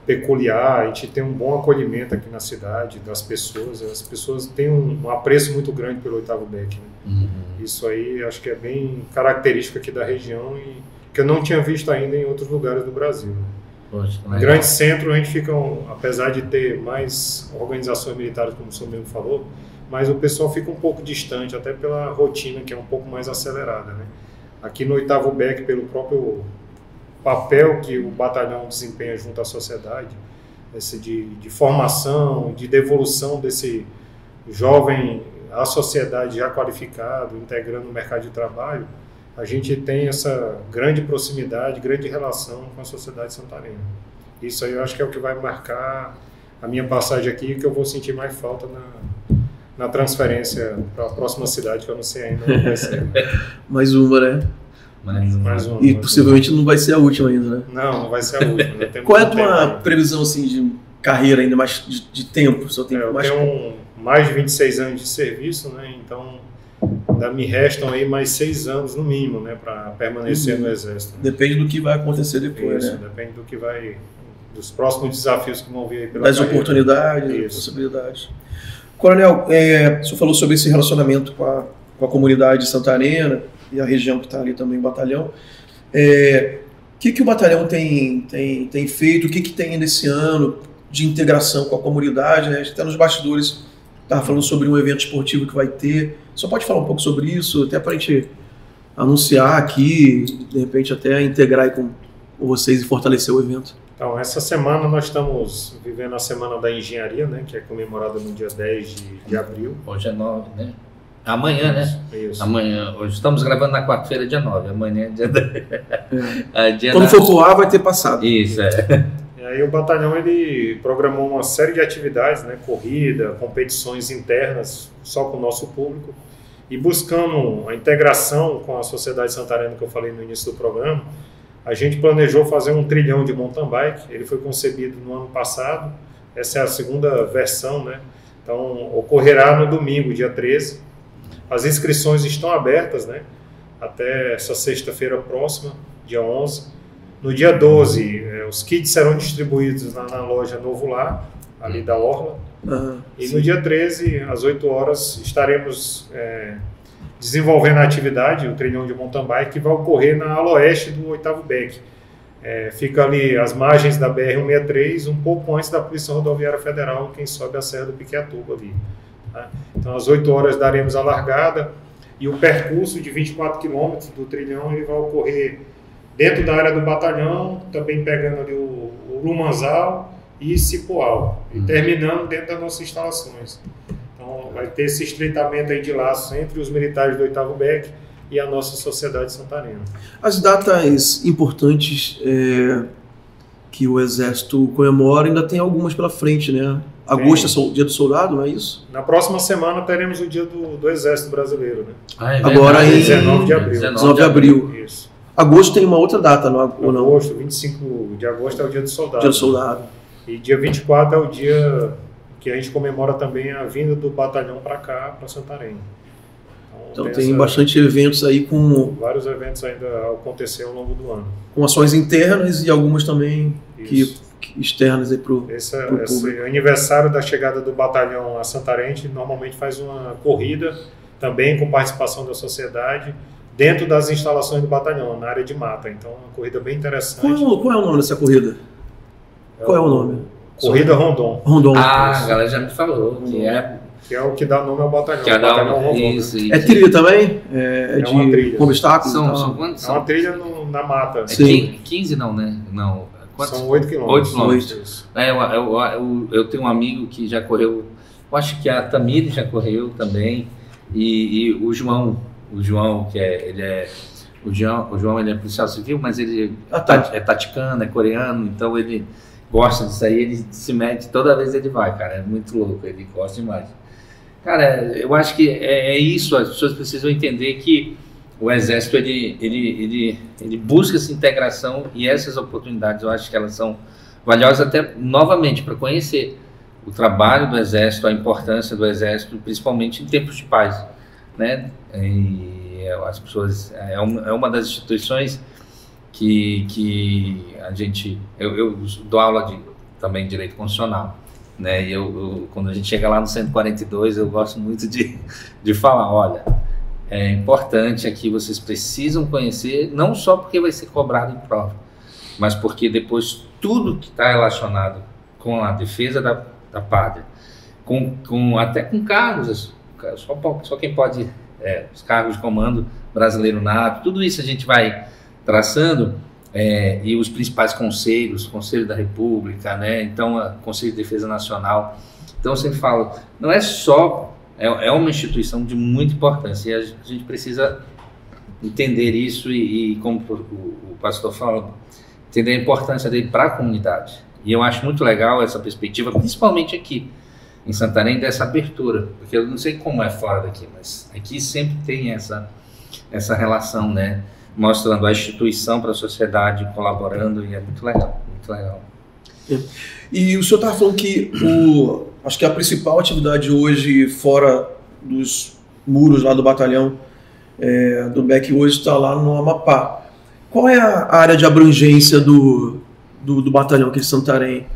peculiar. A gente tem um bom acolhimento aqui na cidade, das pessoas. As pessoas têm um apreço muito grande pelo 8º BEC, né? Isso aí acho que é bem característico aqui da região e que eu não tinha visto ainda em outros lugares do Brasil, né? Poxa, em grande centro a gente fica, apesar de ter mais organizações militares, como o senhor mesmo falou, mas o pessoal fica um pouco distante, até pela rotina que é um pouco mais acelerada, né? Aqui no 8º BEC, pelo próprio papel que o batalhão desempenha junto à sociedade, esse de formação, de devolução desse jovem à sociedade já qualificado, integrando o mercado de trabalho, a gente tem essa grande proximidade, grande relação com a sociedade santarena. Isso aí eu acho que é o que vai marcar a minha passagem aqui, que eu vou sentir mais falta na transferência para a próxima cidade, que eu não sei ainda onde vai ser. Mais uma, né? Mais uma. E possivelmente não vai ser a última ainda, né? Não vai ser a última. Qual é a tua previsão assim, de carreira ainda, mais de tempo? Eu tenho mais de 26 anos de serviço, né? Então ainda me restam aí mais 6 anos no mínimo, né, para permanecer no Exército. Depende do que vai acontecer depois, Isso, né? Depende do que dos próximos desafios que vão vir aí pela das carreira. Oportunidades, das possibilidades. Coronel, o senhor falou sobre esse relacionamento com a com a comunidade de Santarena e a região que está ali também, o batalhão. O que o batalhão tem feito, o que tem nesse ano de integração com a comunidade, né? A gente está nos bastidores, estava falando sobre um evento esportivo que vai ter. Só pode falar um pouco sobre isso, até para a gente anunciar aqui, de repente até integrar aí com vocês e fortalecer o evento. Então, essa semana nós estamos vivendo a Semana da Engenharia, né, que é comemorada no dia 10 de abril. Hoje é 9, né? Amanhã, né? Isso. Amanhã. Hoje estamos gravando na quarta-feira, dia 9. Amanhã é dia 10. Quando for pro ar, vai ter passado. Isso, E aí o batalhão ele programou uma série de atividades, né, corrida, competições internas, só com o nosso público, e buscando a integração com a sociedade santarena que eu falei no início do programa. A gente planejou fazer um trilhão de mountain bike. Ele foi concebido no ano passado. Essa é a segunda versão, né? Então, ocorrerá no domingo, dia 13. As inscrições estão abertas, né? Até essa sexta-feira próxima, dia 11. No dia 12, os kits serão distribuídos na loja Novo Lar, ali da Orla. E no dia 13, às 8 horas, estaremos desenvolvendo a atividade, o trilhão de mountain bike, que vai ocorrer na ala oeste do 8º BEC. Fica ali às margens da BR-163, um pouco antes da Polícia Rodoviária Federal, quem sobe a Serra do Piqueatuba ali. Tá? Então, às 8 horas daremos a largada e o percurso de 24 quilômetros do trilhão ele vai ocorrer dentro da área do batalhão, também pegando ali o Lumanzal e Cipoal, e terminando dentro das nossas instalações. Então, vai ter esse estreitamento aí de laços entre os militares do 8º BEC e a nossa sociedade santarena. As datas importantes que o Exército comemora, ainda tem algumas pela frente, né? Agosto é o Dia do Soldado, não é isso? Na próxima semana teremos o Dia do Exército Brasileiro, né? Agora em 19 de abril. 19 de abril. Isso. Agosto tem uma outra data, ou não? Agosto, 25 de agosto é o Dia do Soldado. Dia do Soldado. E dia 24 é o dia que a gente comemora também a vinda do batalhão para cá, para Santarém. Então tem bastante eventos aí com... Vários eventos ainda a acontecer ao longo do ano. Com ações internas e algumas também que externas aí para o público. Esse aniversário da chegada do batalhão a Santarém, a gente normalmente faz uma corrida, também com participação da sociedade, dentro das instalações do batalhão, na área de mata. Então, uma corrida bem interessante. Qual é o nome dessa corrida? Qual é o nome? Corrida Rondon. Rondon. A galera já me falou que é o que dá nome ao batalhão. Que é batalhão Rondon. Isso. É trilha também? É de uma trilha. Com obstáculos? São quantos? É uma trilha na mata. Sim. 15 não, né? Não. Quantos? São 8 quilômetros. 8 quilômetros. Eu tenho um amigo que já correu, eu acho que a Tamiri já correu também, e o João, o João ele é policial civil, mas ele é taticano, é coreano, então ele gosta disso aí, ele se mete, toda vez ele vai, cara, é muito louco, ele gosta demais. Cara, eu acho que é isso, as pessoas precisam entender que o Exército, ele busca essa integração e essas oportunidades, eu acho que elas são valiosas até, novamente, para conhecer o trabalho do Exército, a importância do Exército, principalmente em tempos de paz, né? E as pessoas, é uma das instituições que a gente, eu dou aula também de direito constitucional, né? E quando a gente chega lá no 142, eu gosto muito de falar, olha, é importante aqui, vocês precisam conhecer, não só porque vai ser cobrado em prova, mas porque depois tudo que está relacionado com a defesa da pátria, até com cargos, só quem pode, os cargos de comando brasileiro nato, tudo isso a gente vai traçando, e os principais conselhos, Conselho da República, né? Então, Conselho de Defesa Nacional. Então, eu sempre falo, não é só... É uma instituição de muita importância e a gente precisa entender isso e como o pastor fala, entender a importância dele para a comunidade. E eu acho muito legal essa perspectiva, principalmente aqui em Santarém, dessa abertura, porque eu não sei como é fora daqui, mas aqui sempre tem essa relação, né? Mostrando a instituição para a sociedade, colaborando, e é muito legal, muito legal. E o senhor estava falando que acho que a principal atividade hoje, fora dos muros lá do batalhão do BEC, hoje está lá no Amapá. Qual é a área de abrangência do batalhão aqui de Santarém,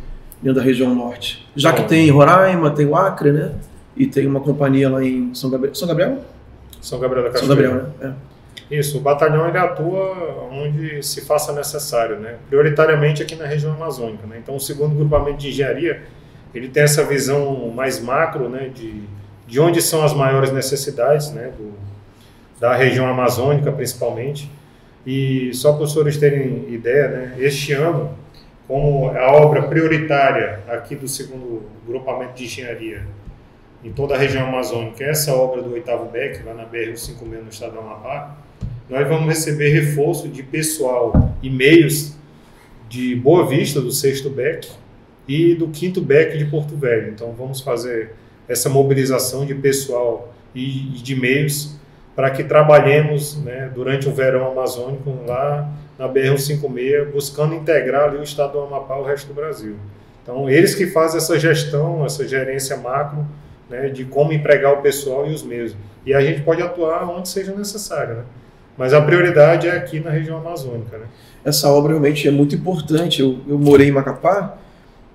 dentro da região norte? Já que tem Roraima, tem o Acre, né? E tem uma companhia lá em São Gabriel? São Gabriel da São Cachoeira. Gabriel, né? Isso, o batalhão ele atua onde se faça necessário, né? Prioritariamente aqui na região amazônica, né? Então o segundo grupamento de engenharia ele tem essa visão mais macro, né? De onde são as maiores necessidades, né? Da região amazônica principalmente. E só para os senhores terem ideia, né? Este ano, como a obra prioritária aqui do segundo grupamento de engenharia em toda a região amazônica, essa obra do 8º BEC, lá na BR-156 no estado do Amapá, nós vamos receber reforço de pessoal e meios de Boa Vista, do 6º BEC, e do 5º BEC de Porto Velho. Então vamos fazer essa mobilização de pessoal e de meios para que trabalhemos, né, durante o verão amazônico lá na BR-156, buscando integrar ali o estado do Amapá ao resto do Brasil. Então eles que fazem essa gestão, essa gerência macro, né, de como empregar o pessoal e os meios. E a gente pode atuar onde seja necessário, né? Mas a prioridade é aqui na região amazônica, né? Essa obra realmente é muito importante. Eu morei em Macapá,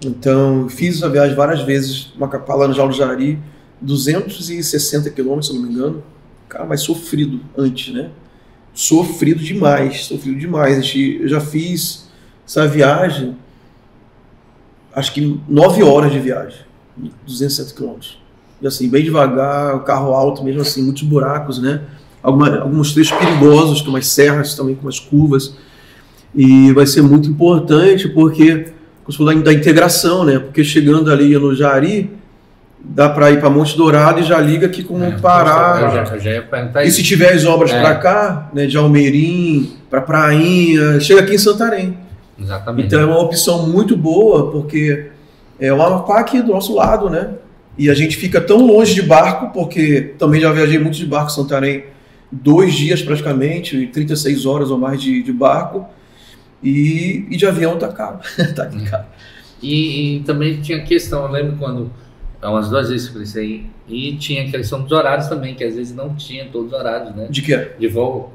então fiz a viagem várias vezes, Macapá, lá no Jaú do Jari, 260 quilômetros, se não me engano. Cara, mas sofrido antes, né? Sofrido demais. Eu já fiz essa viagem, acho que 9 horas de viagem, 260 quilômetros. E assim, bem devagar, o carro alto, mesmo assim, muitos buracos, né? Alguns trechos perigosos, com umas serras também, com umas curvas. E vai ser muito importante porque, como você falou, da integração, né? Porque chegando ali no Jari, dá para ir para Monte Dourado e já liga aqui com Pará. Eu já ia perguntar e isso. Se tiver as obras para cá, né, de Almeirim, para Prainha, chega aqui em Santarém. Exatamente. Então é uma opção muito boa, porque é o Amapá aqui do nosso lado, né? E a gente fica tão longe de barco, porque também já viajei muito de barco em Santarém, 2 dias praticamente, 36 horas ou mais de barco, e de avião tá caro. Tá aqui caro. E também tinha questão, eu lembro quando, umas 2 vezes que eu pensei, e tinha a questão dos horários também, que às vezes não tinha todos os horários, né? De quê? De voo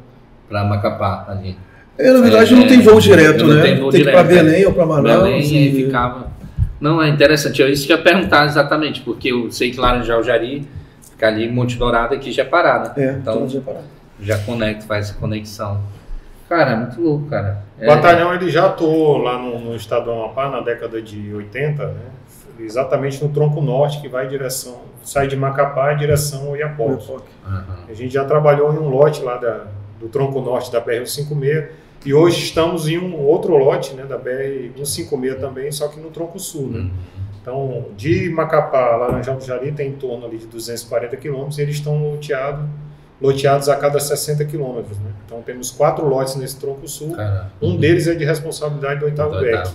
para Macapá ali. Na verdade não tem voo direto, né? Tem que ir para Belém ou para Manaus. Belém, e aí ficava... Não, é interessante, é isso que eu ia perguntar exatamente, porque eu sei que lá no Jaú do Jari, fica ali em Monte Dourado, aqui já é Pará, né? Então já conecta, faz essa conexão. Cara, é muito louco, cara. O batalhão ele já atuou lá no estado do Amapá na década de 80, né? Exatamente no tronco norte que vai em direção, sai de Macapá em direção ao Iapoque. A gente já trabalhou em um lote lá do tronco norte da BR-156 e hoje estamos em um outro lote, né, da BR-156 também, só que no tronco sul, né? Então, de Macapá a Laranjal do Jari tem em torno ali de 240 quilômetros e eles estão loteados a cada 60 quilômetros, né? Então temos 4 lotes nesse tronco sul. Um deles é de responsabilidade do 8º BEC,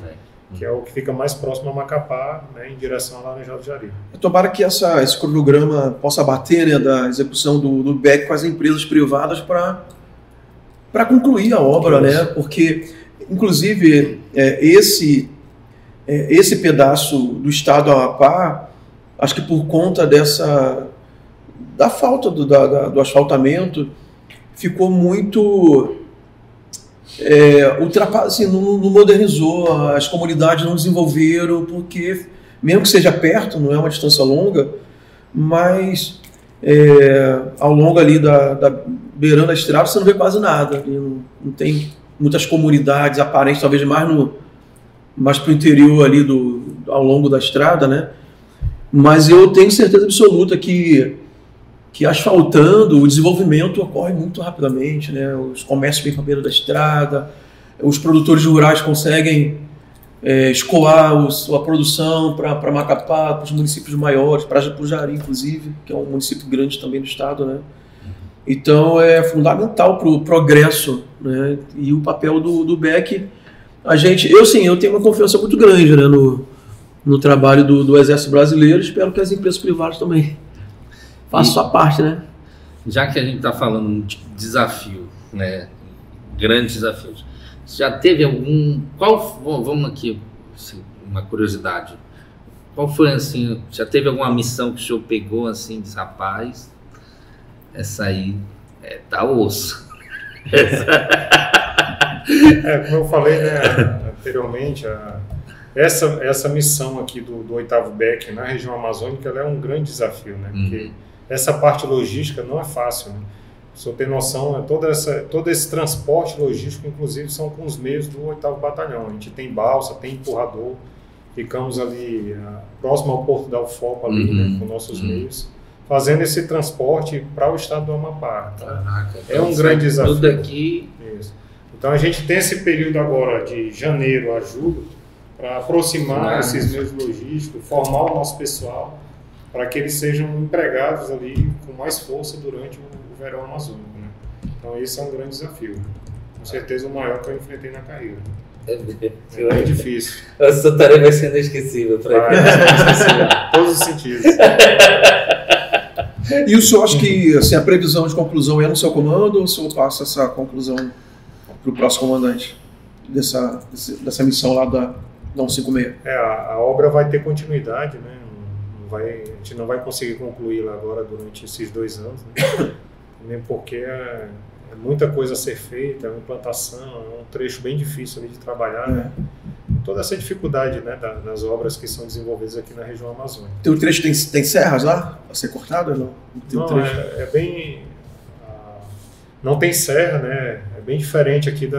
que é o que fica mais próximo a Macapá, né, em direção a Laranjal do Jari. Tomara que esse cronograma possa bater, né, da execução do BEC com as empresas privadas para concluir a obra, né? Porque, inclusive, esse pedaço do estado do Amapá, acho que por conta da falta do asfaltamento, ficou muito ultrapassado, assim, não modernizou, as comunidades não desenvolveram, porque, mesmo que seja perto, não é uma distância longa, mas ao longo ali beirando a estrada você não vê quase nada, não tem muitas comunidades aparentes, talvez mais para o interior ali ao longo da estrada, né? Mas eu tenho certeza absoluta que asfaltando, o desenvolvimento ocorre muito rapidamente, né? Os comércios vêm para a beira da estrada, os produtores rurais conseguem escoar a produção para Macapá, para os municípios maiores, para o Jari, inclusive, que é um município grande também do estado, né? Então é fundamental para o progresso, né? E o papel do BEC, eu tenho uma confiança muito grande, né, no trabalho do Exército Brasileiro. Espero que as empresas privadas também façam sua parte, né? Já que a gente está falando de desafio, né, grandes desafios, já teve algum... Vamos aqui, assim, uma curiosidade. Qual foi, assim, já teve alguma missão que o senhor pegou, assim, disse, rapaz, essa aí tá osso. Como eu falei, né, anteriormente, essa missão aqui do 8º BEC na região amazônica, ela é um grande desafio, né? Porque essa parte logística não é fácil, né? o senhor tem noção, todo esse transporte logístico, inclusive, são com os meios do 8º Batalhão. A gente tem balsa, tem empurrador, ficamos ali próximo ao Porto da Alfopa, ali, né, com nossos meios, fazendo esse transporte para o estado do Amapá. Caraca, é um grande desafio. Tudo aqui. Isso. Então a gente tem esse período agora de janeiro a julho para aproximar esses meios logísticos, formar o nosso pessoal para que eles sejam empregados ali com mais força durante o verão amazônico, né? Então esse é um grande desafio, com certeza o maior que eu enfrentei na carreira. É bem difícil. Essa tarefa vai ser inesquecível para mim. Em todos os sentidos. E o senhor acha que assim, a previsão de conclusão é no seu comando ou o senhor passa essa conclusão para o próximo comandante dessa missão lá da 156? A obra vai ter continuidade, né? A gente não vai conseguir concluí-la agora durante esses 2 anos, né? Mesmo porque é muita coisa a ser feita, é uma implantação, é um trecho bem difícil ali de trabalhar, né? Toda essa dificuldade, né, das obras que são desenvolvidas aqui na região amazônica. Tem um trecho, tem serras lá a ser cortadas? Não, não tem serra, né? É bem diferente aqui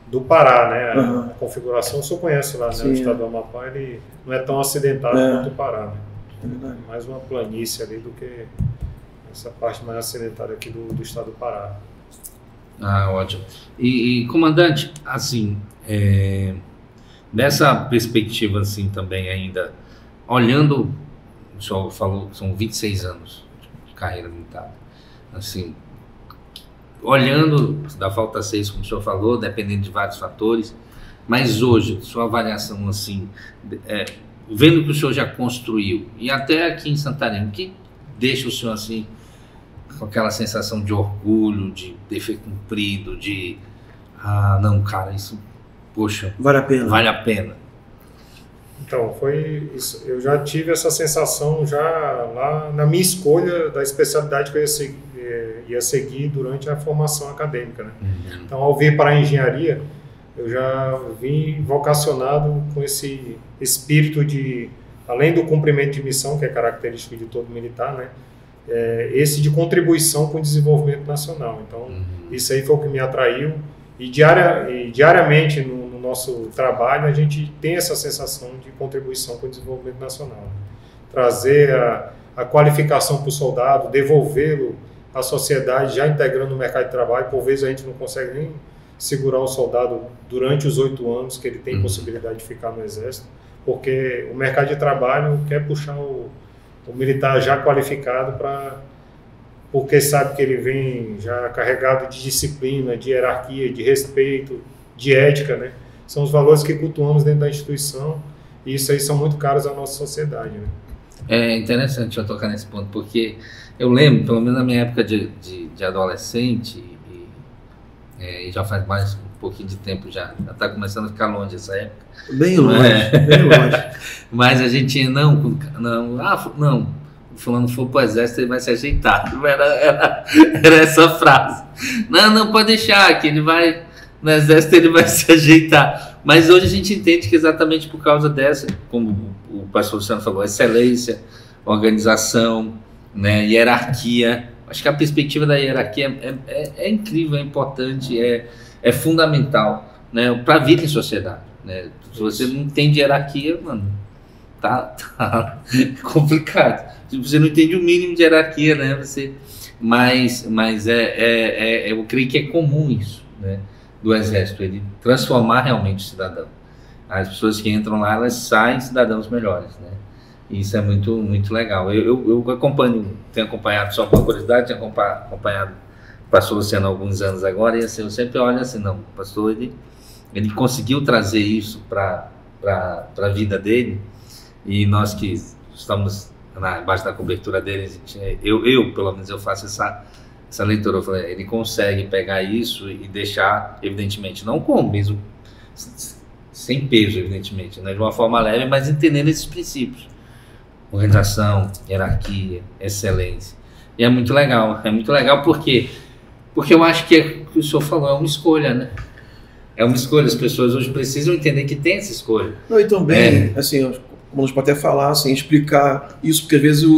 do Pará, né? A configuração, o senhor conhece lá, né? O estado do Amapá, ele não é tão acidentado quanto o Pará, né? É mais uma planície ali do que essa parte mais acidentada aqui do estado do Pará. Ótimo. E comandante, assim, nessa perspectiva assim também ainda, olhando, o senhor falou que são 26 anos de carreira militar, assim, olhando da falta 6, como o senhor falou, dependendo de vários fatores, mas hoje, sua avaliação assim, vendo que o senhor já construiu, e até aqui em Santarém, o que deixa o senhor assim, com aquela sensação de orgulho, de dever cumprido, de não, cara, isso, poxa, vale a pena. Vale a pena. Então, foi isso. Eu já tive essa sensação já lá na minha escolha da especialidade que eu ia seguir durante a formação acadêmica, né? Então, ao vir para a engenharia, eu já vim vocacionado com esse espírito de, além do cumprimento de missão, que é característico de todo militar, né? Esse de contribuição com o desenvolvimento nacional. Então, isso aí foi o que me atraiu. E diariamente no nosso trabalho a gente tem essa sensação de contribuição com o desenvolvimento nacional. Trazer a qualificação para o soldado, devolvê-lo à sociedade já integrando no mercado de trabalho. Por vezes a gente não consegue nem segurar o soldado durante os 8 anos que ele tem possibilidade de ficar no Exército, porque o mercado de trabalho quer puxar o militar já qualificado porque sabe que ele vem já carregado de disciplina, de hierarquia, de respeito, de ética, né? São os valores que cultuamos dentro da instituição e isso aí são muito caros à nossa sociedade, né? É interessante eu tocar nesse ponto, porque eu lembro, pelo menos na minha época de adolescente, e já faz mais um pouquinho de tempo já está começando a ficar longe essa época. Bem longe, bem longe. Mas a gente não, o fulano for para o Exército, ele vai se ajeitar. Era essa frase. Não pode deixar, que ele vai, no Exército ele vai se ajeitar. Mas hoje a gente entende que exatamente por causa dessa, como o pastor Luciano falou, excelência, organização, né, hierarquia. Acho que a perspectiva da hierarquia é incrível, é importante, é fundamental, né, para a vida em sociedade, né? Se você não entende hierarquia, mano, tá complicado. Se você não entende o mínimo de hierarquia, né, mas eu creio que é comum isso, né, do Exército, ele transformar realmente o cidadão. As pessoas que entram lá, elas saem cidadãos melhores, né? Isso é muito, muito legal. Eu tenho acompanhado, só com curiosidade, tenho acompanhado o pastor Luciano há alguns anos agora, e assim, eu sempre olho assim, não, o pastor, ele conseguiu trazer isso para a vida dele, e nós que estamos embaixo da cobertura dele, eu pelo menos eu faço essa leitura, eu falei, ele consegue pegar isso e deixar, evidentemente, não com mesmo, sem peso, evidentemente, né, de uma forma leve, mas entendendo esses princípios. Organização, hierarquia, excelência. E é muito legal porque eu acho que o que o senhor falou é uma escolha, né? É uma escolha, as pessoas hoje precisam entender que tem essa escolha. Não, e também, assim, como nós podemos até falar, assim, explicar isso, porque às vezes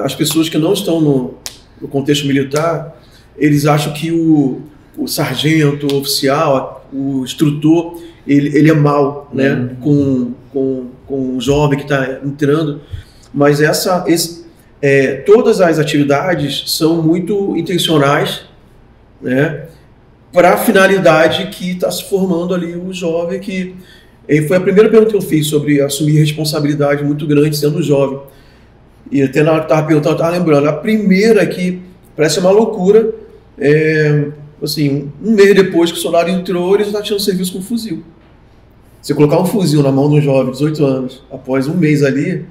as pessoas que não estão no contexto militar, eles acham que o sargento, o oficial, o instrutor, ele é mau, né? Com o jovem que está entrando. Mas todas as atividades são muito intencionais, né? Para a finalidade que está se formando ali o jovem, que foi a primeira pergunta que eu fiz sobre assumir responsabilidade muito grande sendo jovem. E até na hora que estava perguntando, eu estava lembrando, a primeira que parece uma loucura, assim, um mês depois que o soldado entrou, ele já está tirando serviço com fuzil. Você colocar um fuzil na mão de um jovem de 18 anos, após um mês ali,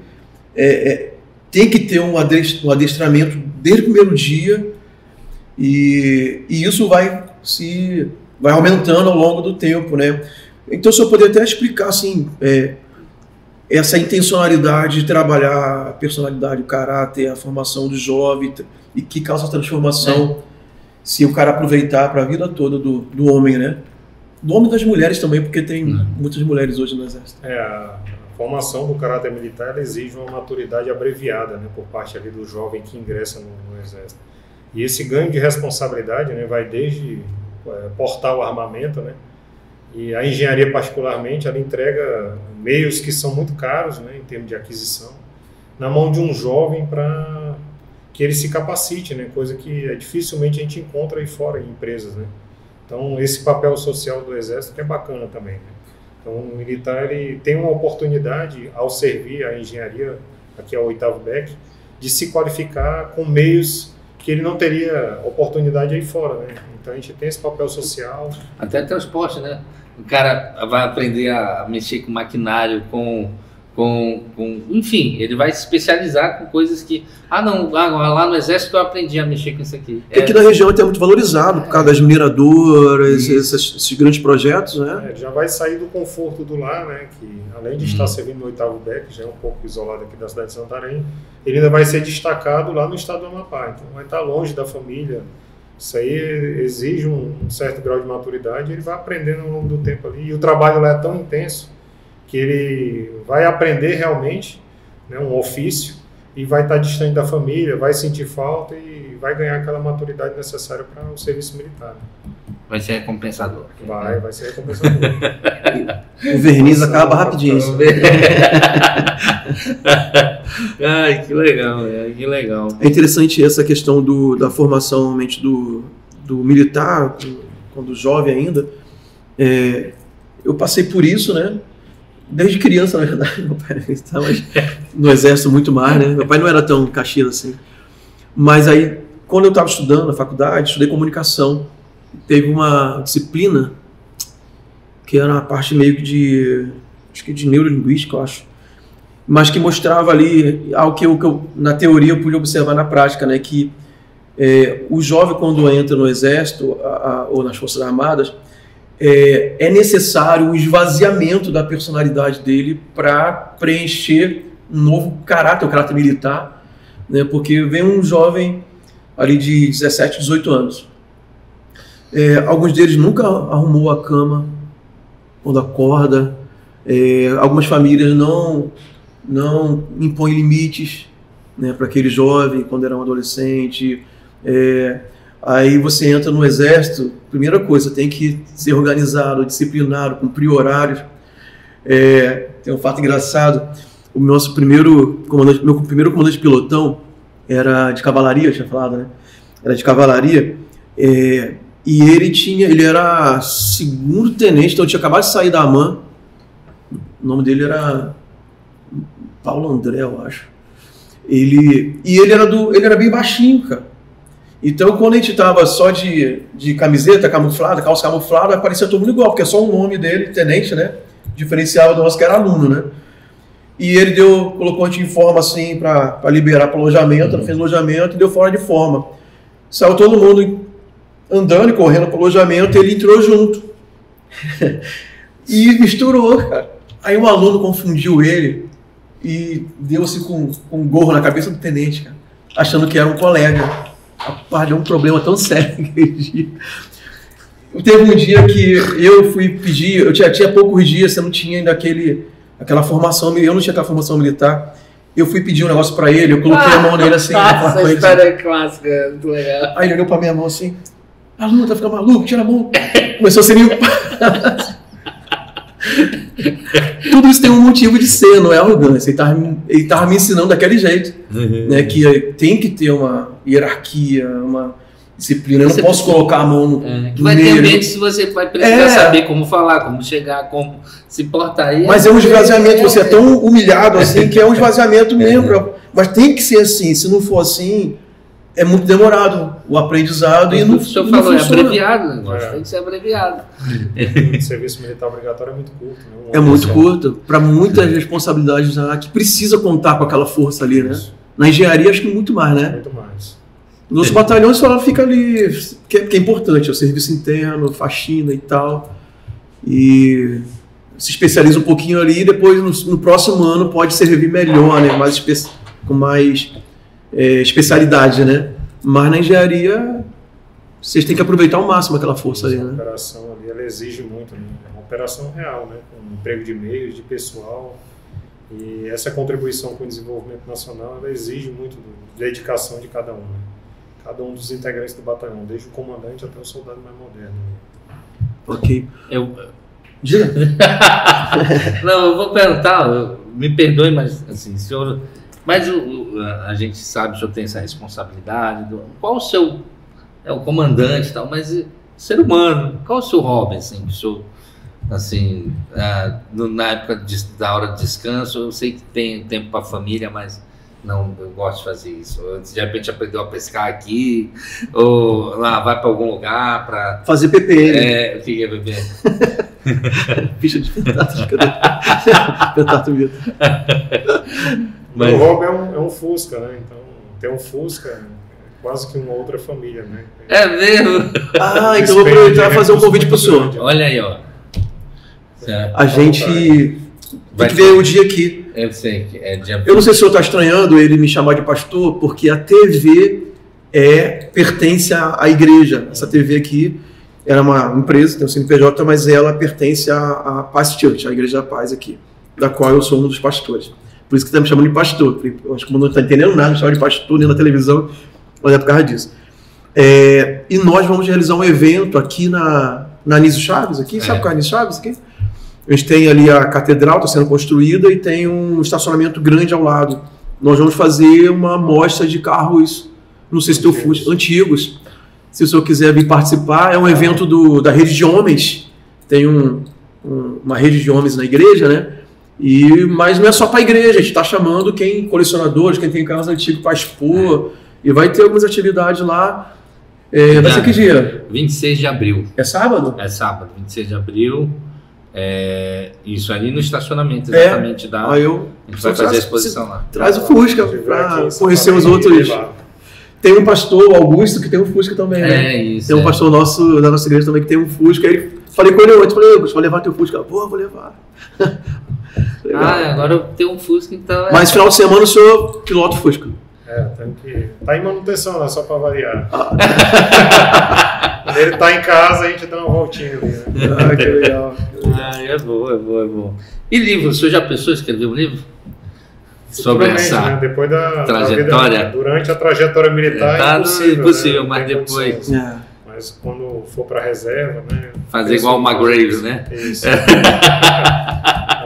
tem que ter um adestramento desde o primeiro dia, e isso vai aumentando ao longo do tempo, né? Então, se eu poder até explicar assim, essa intencionalidade de trabalhar a personalidade, o caráter, a formação do jovem, e que causa transformação, se o cara aproveitar para a vida toda do homem, né? Do homem e das mulheres também, porque tem muitas mulheres hoje no Exército. A formação do caráter militar ela exige uma maturidade abreviada, né, por parte ali do jovem que ingressa no Exército. E esse ganho de responsabilidade, né, vai desde portar o armamento, né, e a engenharia particularmente, ela entrega meios que são muito caros, né, em termos de aquisição, na mão de um jovem para que ele se capacite, né, coisa que dificilmente a gente encontra aí fora em empresas, né. Então esse papel social do Exército que é bacana também, né. Então o militar ele tem uma oportunidade ao servir a engenharia, aqui é o 8º BEC, de se qualificar com meios que ele não teria oportunidade aí fora, né? Então a gente tem esse papel social. Até transporte, né? O cara vai aprender a mexer com maquinário, enfim, ele vai se especializar com coisas que... lá no Exército eu aprendi a mexer com isso aqui. Porque aqui na região é muito valorizado, por causa das mineradoras, esses grandes projetos, né? Já vai sair do conforto do lar, né? Que além de estar servindo no 8º BEC, já é um pouco isolado aqui da cidade de Santarém, ele ainda vai ser destacado lá no estado do Amapá. Então vai estar longe da família. Isso aí exige um certo grau de maturidade, ele vai aprendendo ao longo do tempo ali. E o trabalho lá é tão intenso que ele vai aprender realmente, né, um ofício e vai estar distante da família, vai sentir falta e vai ganhar aquela maturidade necessária para o serviço militar. Vai ser recompensador. Vai ser recompensador. O verniz acaba rapidinho. Ai, que legal, que legal. É interessante essa questão da formação realmente do militar, quando jovem ainda. Eu passei por isso, né? Desde criança, na verdade. Meu pai estava no Exército muito mais, né? Meu pai não era tão caxias assim. Mas aí, quando eu estava estudando na faculdade, estudei comunicação. Teve uma disciplina que era uma parte meio que de neurolinguística, eu acho. Mas que mostrava ali algo que eu na teoria eu podia observar na prática, né? Que o jovem, quando entra no Exército ou nas Forças Armadas, é necessário o esvaziamento da personalidade dele para preencher um novo caráter, o caráter militar, né? Porque vem um jovem ali de 17, 18 anos. Alguns deles nunca arrumou a cama quando acorda. Algumas famílias não impõem limites, né, para aquele jovem quando era um adolescente. Aí você entra no Exército, primeira coisa, tem que ser organizado, disciplinado, cumprir horários. Tem um fato engraçado, meu primeiro comandante de pelotão era de cavalaria, eu tinha falado, né? Era de cavalaria, e ele era segundo tenente, então eu tinha acabado de sair da AMAN. O nome dele era Paulo André, eu acho. Ele era bem baixinho, cara. Então, quando a gente tava só de camiseta camuflada, calça camuflada, aparecia todo mundo igual, porque é só o nome dele, tenente, né? Diferenciava do nosso que era aluno, né? E ele colocou a gente em forma assim para liberar para alojamento, fez alojamento e deu fora de forma. Saiu todo mundo andando e correndo para o alojamento, ele entrou junto. E misturou, cara. Aí um aluno confundiu ele e deu-se com um gorro na cabeça do tenente, cara, achando que era um colega. Rapaz, deu um problema tão sério aquele dia. Teve um dia que eu fui pedir, eu tinha poucos dias, você não tinha ainda aquela formação, eu não tinha aquela formação militar. eu fui pedir um negócio pra ele, eu coloquei a mão nele assim. Essa história é clássica, muito legal. Aí ele olhou pra minha mão assim, aluno, tá ficando maluco, tira a mão. Começou a ser meio... Tudo isso tem um motivo de ser, não é arrogância. Ele tava me ensinando daquele jeito, né, que tem que ter uma hierarquia, uma disciplina. Eu não posso colocar a mão no vai ter meio. ambientes que você vai precisar saber como falar, como chegar, como se portar. Aí mas é um esvaziamento, você é tão humilhado assim que é um esvaziamento mesmo. Mas tem que ser assim, se não for assim, é muito demorado o aprendizado e não, o senhor não falou, funciona. É abreviado, o negócio tem que ser abreviado. O serviço militar obrigatório é muito curto. Né? É muito curto, para muitas responsabilidades que precisa contar com aquela força ali, né? Na engenharia acho que muito mais, né? Muito mais. Nos batalhões só fica ali, que é importante, é o serviço interno, faxina e tal. E se especializa um pouquinho ali e depois no próximo ano pode servir melhor, né? Com mais especialidade, né? Mas na engenharia vocês têm que aproveitar ao máximo aquela força ali, né? A operação ali, ela exige muito, né? É uma operação real, né? Com emprego de meios, de pessoal. E essa contribuição com o desenvolvimento nacional, ela exige muito dedicação de cada um, né? Cada um dos integrantes do batalhão, desde o comandante até o soldado mais moderno. Ok. Diga. Não, eu vou perguntar, me perdoe, mas assim, senhor, mas a gente sabe que o senhor tem essa responsabilidade, qual o seu, o comandante e tal, mas ser humano, qual o seu hobby, assim, que o senhor, assim, na época da hora de descanso, eu sei que tem tempo para a família, mas não, eu gosto de fazer isso. De repente aprendeu a pescar aqui, ou lá vai para algum lugar para fazer PPM. O que é PPM? Ficha de Pentato Vitor. Mas... O hobby é um Fusca, né? Então, ter um Fusca é quase que uma outra família, né? É mesmo? Então eu vou aproveitar e fazer um convite para o senhor. Olha aí, ó. A gente tem que ver o dia aqui. Eu sei que é dia... Eu não sei se o senhor está estranhando ele me chamar de pastor, porque a TV pertence à igreja. Essa TV aqui era uma empresa, tem um CNPJ, mas ela pertence à Paz Church, à Igreja da Paz aqui, da qual eu sou um dos pastores. Por isso que está me chamando de pastor. Eu acho que o mundo não está entendendo nada, me chama de pastor nem na televisão, mas é por causa disso. E nós vamos realizar um evento aqui na Anísio Chaves, aqui, sabe qual é a Anísio Chaves aqui? A gente tem ali a catedral, está sendo construída, e tem um estacionamento grande ao lado. Nós vamos fazer uma amostra de carros, não sei se tem o Fusca, antigos. Se o senhor quiser vir participar, é um evento da rede de homens. Tem uma rede de homens na igreja, né? Mas não é só para a igreja, a gente está chamando colecionadores, quem tem carros antigos para expor, e vai ter algumas atividades lá. Vai ser que dia? 26 de abril. É sábado? É sábado, 26 de abril. Isso ali no estacionamento, exatamente. A gente vai fazer a exposição lá. Traz o Fusca para conhecer os outros. Tem um pastor, Augusto, que tem um Fusca também, né? Isso. Tem um pastor nosso, da nossa igreja também, que tem um Fusca. Aí falei com ele ontem, falei, Augusto, vou levar teu Fusca. Pô, vou levar. Agora eu tenho um Fusca, então... Mas final de semana o senhor pilota o Fusca. Tem que... Tá em manutenção lá, só para variar. Quando ele tá em casa, a gente dá uma voltinha ali, né? Que legal. É bom. E livro? O senhor já pensou em escrever um livro? Sobre essa, né? Depois da trajetória? Vida, durante a trajetória militar é impossível, né? Mas depois... Mas quando for para reserva, né? Fazer igual o McGrave, né? Isso.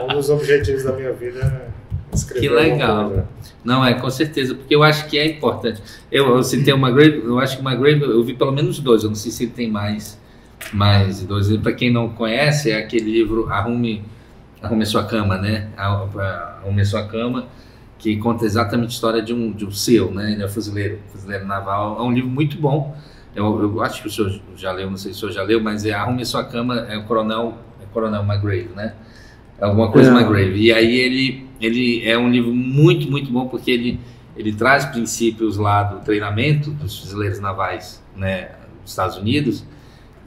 Um dos objetivos da minha vida é escrever. Que legal. Não, com certeza, porque eu acho que é importante. Eu citei o McGrave, eu acho que o McGrave, eu vi pelo menos 2, eu não sei se ele tem mais de 2. Para quem não conhece, é aquele livro Arrume Sua Cama, né? Arrume Sua Cama, que conta exatamente a história de um SEAL, né? Ele é fuzileiro naval. É um livro muito bom. Eu acho que o senhor já leu, não sei se o senhor já leu, mas Arrume Sua Cama, é o Coronel McGrave, né? Alguma coisa McGrave. E aí ele é um livro muito, muito bom, porque ele traz princípios lá do treinamento dos fuzileiros navais, né, dos Estados Unidos.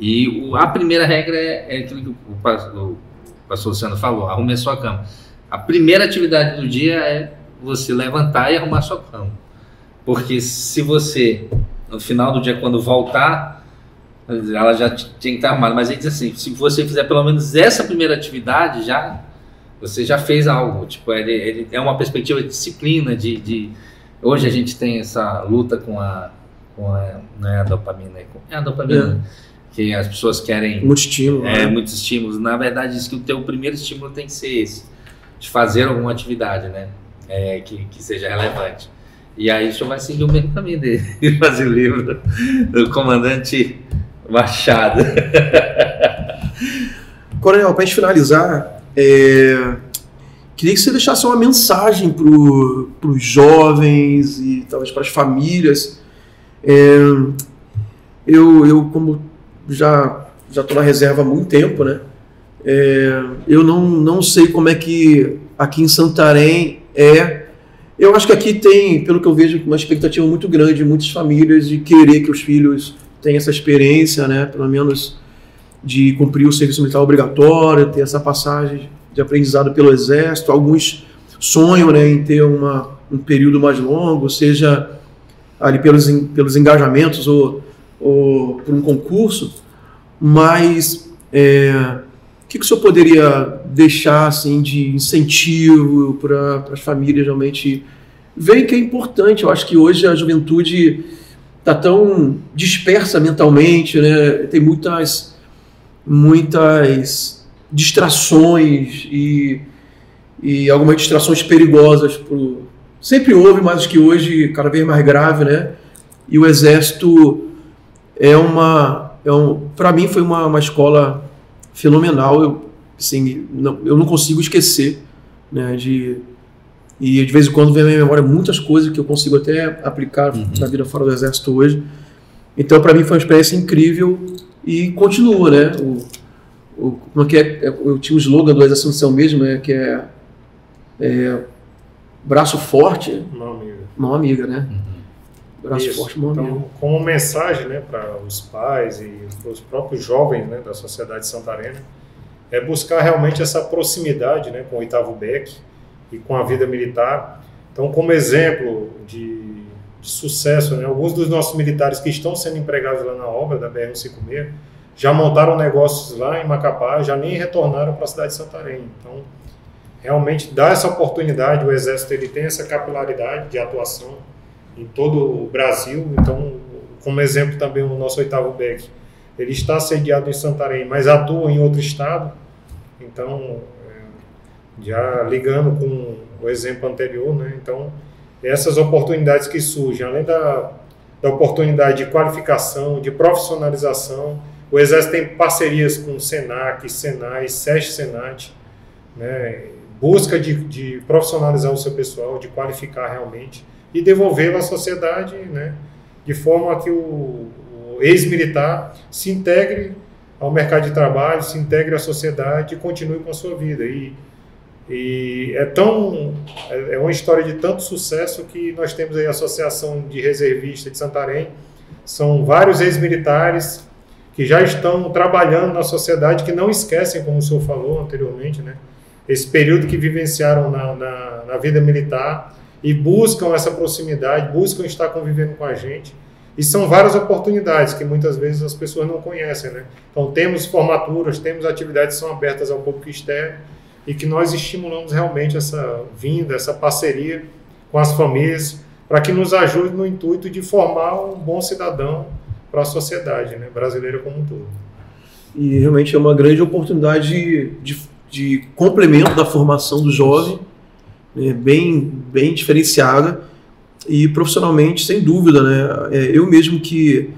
E a primeira regra é aquilo que o pastor Luciano falou: arrume a sua cama. A primeira atividade do dia é você levantar e arrumar a sua cama. Porque se você, no final do dia, quando voltar, ela já tinha que estar arrumada. Mas ele diz assim: se você fizer pelo menos essa primeira atividade, já você já fez algo. Tipo, ele é uma perspectiva de disciplina, hoje a gente tem essa luta com a não é a dopamina, é a dopamina, que as pessoas querem... Muito estímulo. Muitos estímulos. Na verdade, diz que o teu primeiro estímulo tem que ser esse, de fazer alguma atividade, né? Que seja relevante. E aí o senhor vai seguir o mesmo caminho dele, fazer o livro do Comandante Machado. Coronel, para a gente finalizar, queria que você deixasse uma mensagem para os jovens e talvez para as famílias. Eu como já estou na reserva há muito tempo, né? Eu não sei como é que aqui em Santarém Eu acho que aqui tem, pelo que eu vejo, uma expectativa muito grande de muitas famílias de querer que os filhos tenham essa experiência, né? Pelo menos de cumprir o serviço militar obrigatório, ter essa passagem de aprendizado pelo Exército. Alguns sonham, né, em ter um período mais longo, seja ali pelos engajamentos ou por um concurso. Mas o que o senhor poderia deixar assim, de incentivo para as famílias realmente verem que é importante? Eu acho que hoje a juventude está tão dispersa mentalmente, né? Tem muitas distrações e algumas distrações perigosas. Sempre houve, mas acho que hoje cada vez mais grave, né? E o Exército para mim foi uma escola fenomenal. Eu não consigo esquecer, né, e de vez em quando vem à minha memória muitas coisas que eu consigo até aplicar na vida fora do Exército hoje. Então, para mim foi uma experiência incrível e continua, né? Eu tinha um slogan do Exército mesmo, né, que braço forte, mão amiga, né? Braço forte, mão amiga. Então, como mensagem, né, para os pais e para os próprios jovens, né, da sociedade santarena, é buscar realmente essa proximidade, né, com o 8º BEC e com a vida militar. Então, como exemplo de sucesso, né, alguns dos nossos militares que estão sendo empregados lá na obra da BR-156 já montaram negócios lá em Macapá, já nem retornaram para a cidade de Santarém. Então, realmente dá essa oportunidade. O Exército ele tem essa capilaridade de atuação em todo o Brasil. Então, como exemplo também o nosso 8º BEC, ele está sediado em Santarém, mas atua em outro estado. Então, já ligando com o exemplo anterior, né? Então, essas oportunidades que surgem, além da oportunidade de qualificação, de profissionalização, o Exército tem parcerias com o Senac, Senai, SESC-Senat, né? Busca de profissionalizar o seu pessoal, de qualificar realmente e devolvê-lo à sociedade, né? De forma que o ex-militar se integre ao mercado de trabalho, se integre à sociedade e continue com a sua vida. E é uma história de tanto sucesso que nós temos aí a Associação de Reservistas de Santarém. São vários ex-militares que já estão trabalhando na sociedade, que não esquecem, como o senhor falou anteriormente, né, esse período que vivenciaram na vida militar e buscam essa proximidade, buscam estar convivendo com a gente. E são várias oportunidades que muitas vezes as pessoas não conhecem, né? Então temos formaturas, temos atividades que são abertas ao público externo e que nós estimulamos realmente essa vinda, essa parceria com as famílias para que nos ajude no intuito de formar um bom cidadão para a sociedade, né, brasileira como um todo. E realmente é uma grande oportunidade de complemento da formação do jovem, né, bem diferenciada. E profissionalmente, sem dúvida, né? Eu mesmo que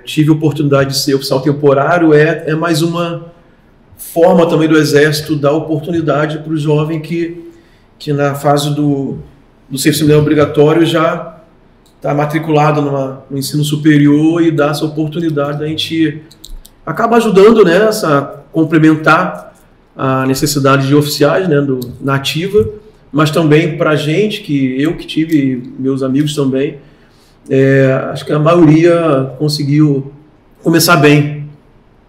tive a oportunidade de ser oficial temporário, é mais uma forma também do Exército dar oportunidade para o jovem que na fase do serviço militar obrigatório já está matriculado no ensino superior e dá essa oportunidade da gente acaba ajudando, né, a complementar a necessidade de oficiais, né, na ativa, mas também para a gente, eu que tive, meus amigos também, acho que a maioria conseguiu começar bem,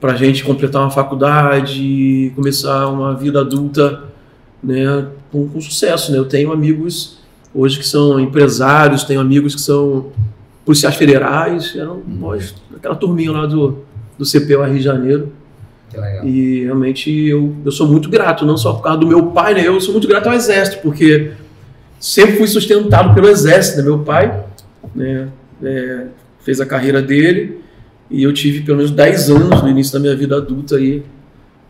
para a gente completar uma faculdade, começar uma vida adulta, né, com sucesso, né? Eu tenho amigos hoje que são empresários, tenho amigos que são policiais federais, aquela turminha lá do CPO Rio de Janeiro, Que legal. E realmente eu sou muito grato, não só por causa do meu pai, né? Eu sou muito grato ao Exército, porque sempre fui sustentado pelo Exército, né? Meu pai, né, fez a carreira dele e eu tive pelo menos 10 anos no início da minha vida adulta aí,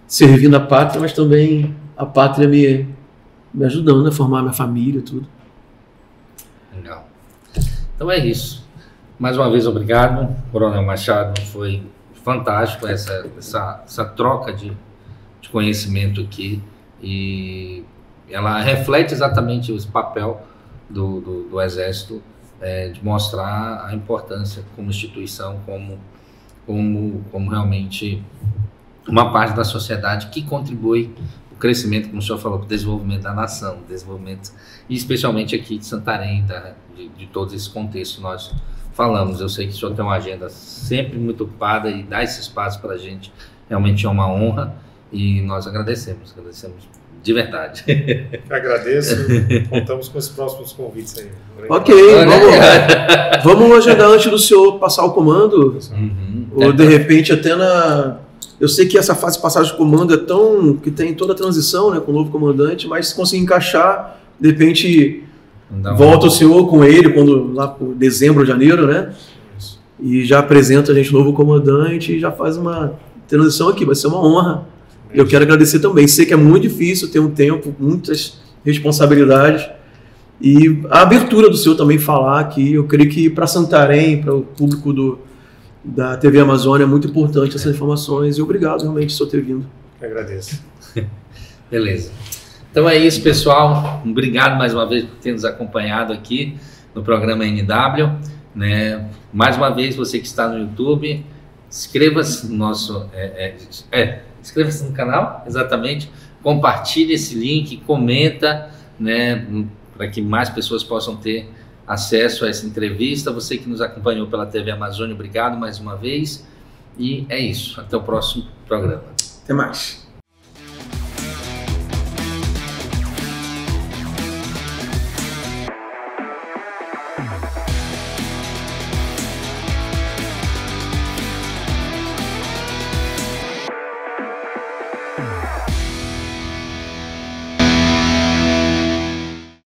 servindo a pátria, mas também a pátria me ajudando a formar minha família e tudo. Legal. Então é isso. Mais uma vez, obrigado, Coronel Machado. Foi fantástico essa troca de conhecimento aqui, e ela reflete exatamente o papel do Exército, de mostrar a importância como instituição, como realmente uma parte da sociedade que contribui para o crescimento, como o senhor falou, para o desenvolvimento da nação, desenvolvimento, e especialmente aqui de Santarém, de todos esses contextos que nós falamos. Eu sei que o senhor tem uma agenda sempre muito ocupada, e dar esse espaço para a gente realmente é uma honra, e nós agradecemos de verdade. Eu agradeço, contamos com os próximos convites aí. Ok, vamos agendar antes do senhor passar o comando, ou de repente até eu sei que essa fase de passagem de comando é que tem toda a transição, né, com o novo comandante, mas se conseguir encaixar, de repente volta o senhor com ele lá por dezembro ou janeiro, né? E já apresenta a gente o novo comandante e já faz uma transição aqui, vai ser uma honra. Eu quero agradecer também, sei que é muito difícil ter um tempo, muitas responsabilidades, e a abertura do senhor também falar aqui, eu creio que para Santarém, para o público da TV Amazônia, é muito importante essas informações, e obrigado realmente por ter vindo. Eu agradeço. Beleza. Então é isso, pessoal. Obrigado mais uma vez por ter nos acompanhado aqui no programa NW, né? Mais uma vez, você que está no YouTube, inscreva-se no nosso... inscreva-se no canal, exatamente. Compartilhe esse link, comenta, né? Para que mais pessoas possam ter acesso a essa entrevista. Você que nos acompanhou pela TV Amazônia, obrigado mais uma vez. E é isso. Até o próximo programa. Até mais.